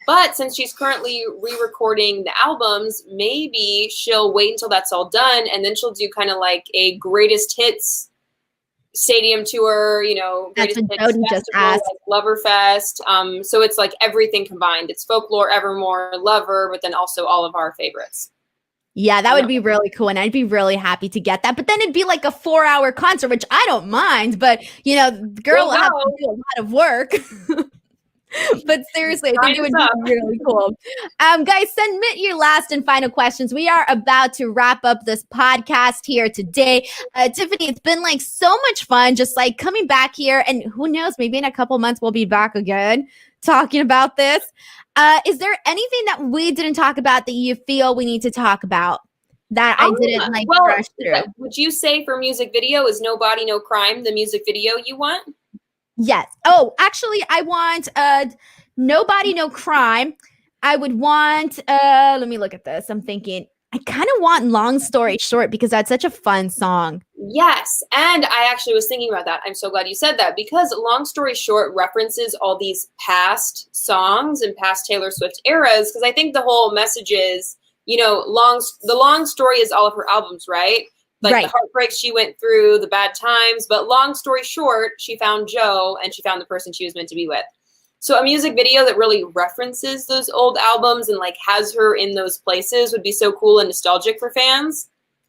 But since she's currently re-recording the albums, maybe she'll wait until that's all done, and then she'll do kind of like a greatest hits stadium tour, That's greatest hits Jody festival, just asked. like Loverfest. So it's like everything combined. It's Folklore, Evermore, Lover, but then also all of our favorites. Yeah, that would be really cool, and I'd be really happy to get that. But then it'd be like a 4-hour concert, which I don't mind, but, the girl will have to do a lot of work. But seriously, I think it would be really cool. Guys, submit your last and final questions. We are about to wrap up this podcast here today. Tiffany, it's been like so much fun just like coming back here. And who knows, maybe in a couple months we'll be back again talking about this. Is there anything that we didn't talk about that you feel we need to talk about that I didn't brush through? Would you say for music video, is Nobody, No Crime the music video you want? Yes. Oh, actually, I want Nobody, No Crime. I would want, let me look at this. I'm thinking, I kind of want Long Story Short because that's such a fun song. Yes, and I actually was thinking about that. I'm so glad you said that because Long Story Short references all these past songs and past Taylor Swift eras because I think the whole message is, the long story is all of her albums, right? Like Right. the heartbreaks she went through, the bad times, but long story short, she found Joe and she found the person she was meant to be with. So a music video that really references those old albums and like has her in those places would be so cool and nostalgic for fans.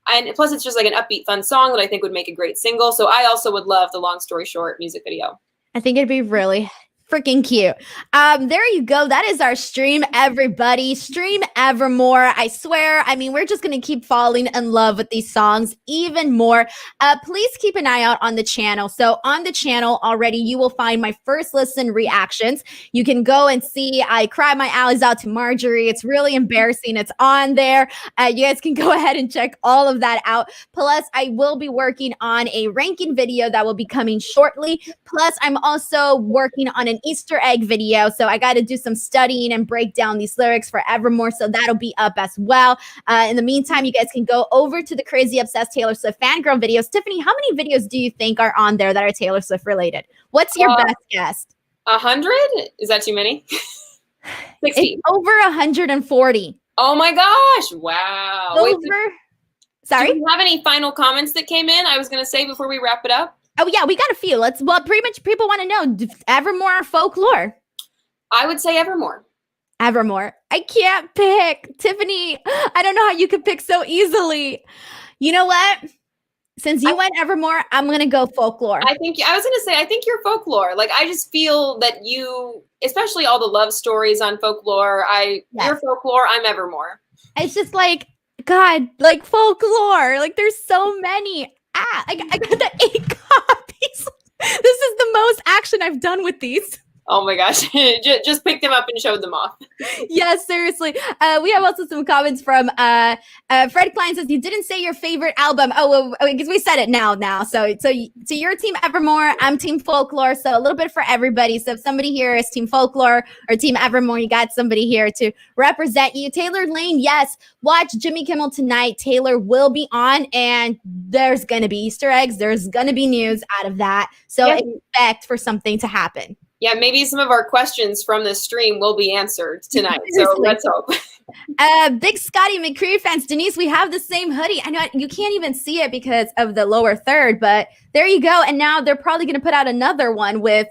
And plus, it's just like an upbeat, fun song that I think would make a great single. So I also would love the Long Story Short music video. I think it'd be really freaking cute. There you go. That is our stream, everybody. Stream Evermore. I swear. I mean, we're just going to keep falling in love with these songs even more. Please keep an eye out on the channel. So on the channel already, you will find my first listen reactions. You can go and see I cry my eyes out to Marjorie. It's really embarrassing. It's on there. You guys can go ahead and check all of that out. Plus, I will be working on a ranking video that will be coming shortly. Plus, I'm also working on an Easter egg video. So I got to do some studying and break down these lyrics for Evermore. So that'll be up as well. In the meantime, you guys can go over to the Crazy Obsessed Taylor Swift fangirl videos. Tiffany, how many videos do you think are on there that are Taylor Swift related? What's your best guess? 100? Is that too many? 60. It's over 140. Oh my gosh. Wow. Sorry? Do you have any final comments that came in? I was going to say before we wrap it up. Oh, yeah, we got a few. Pretty much people want to know, Evermore or Folklore? I would say Evermore. Evermore. I can't pick. Tiffany, I don't know how you could pick so easily. You know what? Since you went Evermore, I'm going to go Folklore. I think you're Folklore. Like, I just feel that especially all the love stories on Folklore, you're Folklore, I'm Evermore. It's just like, God, like Folklore. Like, there's so many. I got the 8 copies. This is the most action I've done with these. Oh my gosh. Just picked them up and showed them off. Yes, seriously. We have also some comments from Fred Klein says, you didn't say your favorite album. Oh, well, because we said it now. So you're Team Evermore. I'm Team Folklore. So a little bit for everybody. So if somebody here is Team Folklore or Team Evermore, you got somebody here to represent you. Taylor Lane, yes. Watch Jimmy Kimmel tonight. Taylor will be on, and there's going to be Easter eggs. There's going to be news out of that. So expect for something to happen. Yeah, maybe some of our questions from this stream will be answered tonight. So let's hope. Big Scotty McCree fans, Denise, we have the same hoodie. I know you can't even see it because of the lower third, but there you go. And now they're probably going to put out another one with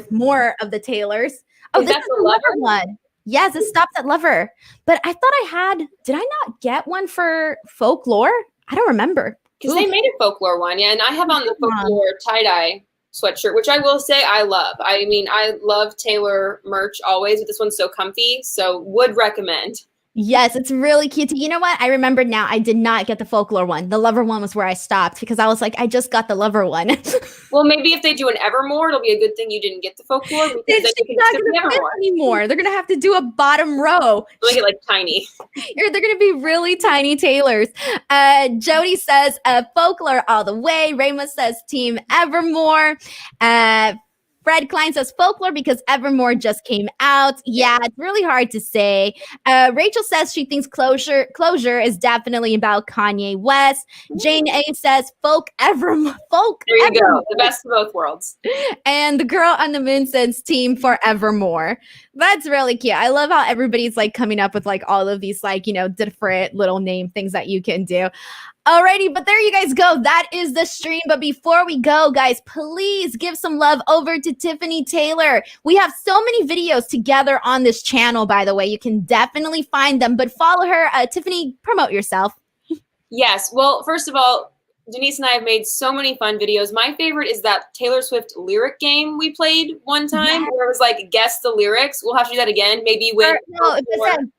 more of the Taylors. Oh, this is the Lover one. Yes, it stops at Lover. But I thought did I not get one for Folklore? I don't remember. Because they made a Folklore one, yeah. And I have on the Folklore tie-dye sweatshirt, which I will say I love. I mean, I love Taylor merch always, but this one's so comfy, so would recommend. Yes, it's really cute. You know what? I remembered now. I did not get the Folklore one. The Lover one was where I stopped because I was like, I just got the Lover one. Well, maybe if they do an Evermore, it'll be a good thing you didn't get the Folklore. Because it's not going to fit anymore. They're going to have to do a bottom row. Look at like tiny. They're going to be really tiny Taylors. Jody says Folklore all the way. Ramos says Team Evermore. Fred Klein says Folklore because Evermore just came out. Yeah, it's really hard to say. Rachel says she thinks Closure is definitely about Kanye West. Jane A says Evermore. There you go. The best of both worlds. And the girl on the moon says Team Forevermore. That's really cute. I love how everybody's like coming up with like all of these like, different little name things that you can do. Alrighty, but there you guys go. That is the stream. But before we go, guys, please give some love over to Tiffany Taylor. We have so many videos together on this channel, by the way. You can definitely find them, but follow her. Tiffany, promote yourself. Yes. Well, first of all, Denise and I have made so many fun videos. My favorite is that Taylor Swift lyric game we played one time where it was like, guess the lyrics. We'll have to do that again. Maybe with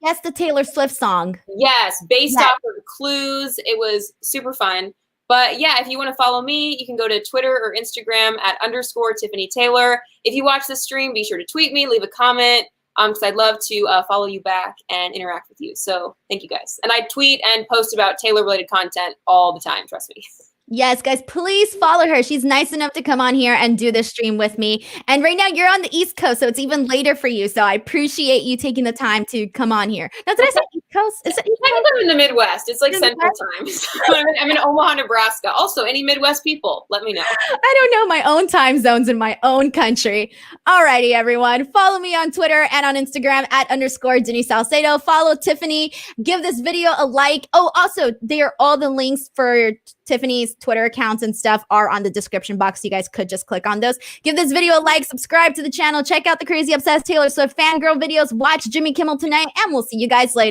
guess the Taylor Swift song. Yes, based off of clues. It was super fun. But yeah, if you want to follow me, you can go to Twitter or Instagram at _Tiffany Taylor. If you watch the stream, be sure to tweet me, leave a comment. Because I'd love to follow you back and interact with you. So thank you guys. And I tweet and post about Taylor-related content all the time. Trust me. Yes, guys, please follow her. She's nice enough to come on here and do this stream with me. And right now you're on the East Coast, so it's even later for you. So I appreciate you taking the time to come on here. Now, did I say East Coast? Is it East I Coast? live in the Midwest. It's like Midwest? Central Time. So I'm in Omaha, Nebraska. Also, any Midwest people, let me know. I don't know my own time zones in my own country. Alrighty, everyone. Follow me on Twitter and on Instagram @_ Denise Salcedo. Follow Tiffany. Give this video a like. Oh, also, all the links for Tiffany's Twitter accounts and stuff are on the description box. You guys could just click on those. Give this video a like, subscribe to the channel, check out the Crazy Obsessed Taylor Swift fangirl videos, watch Jimmy Kimmel tonight, and we'll see you guys later.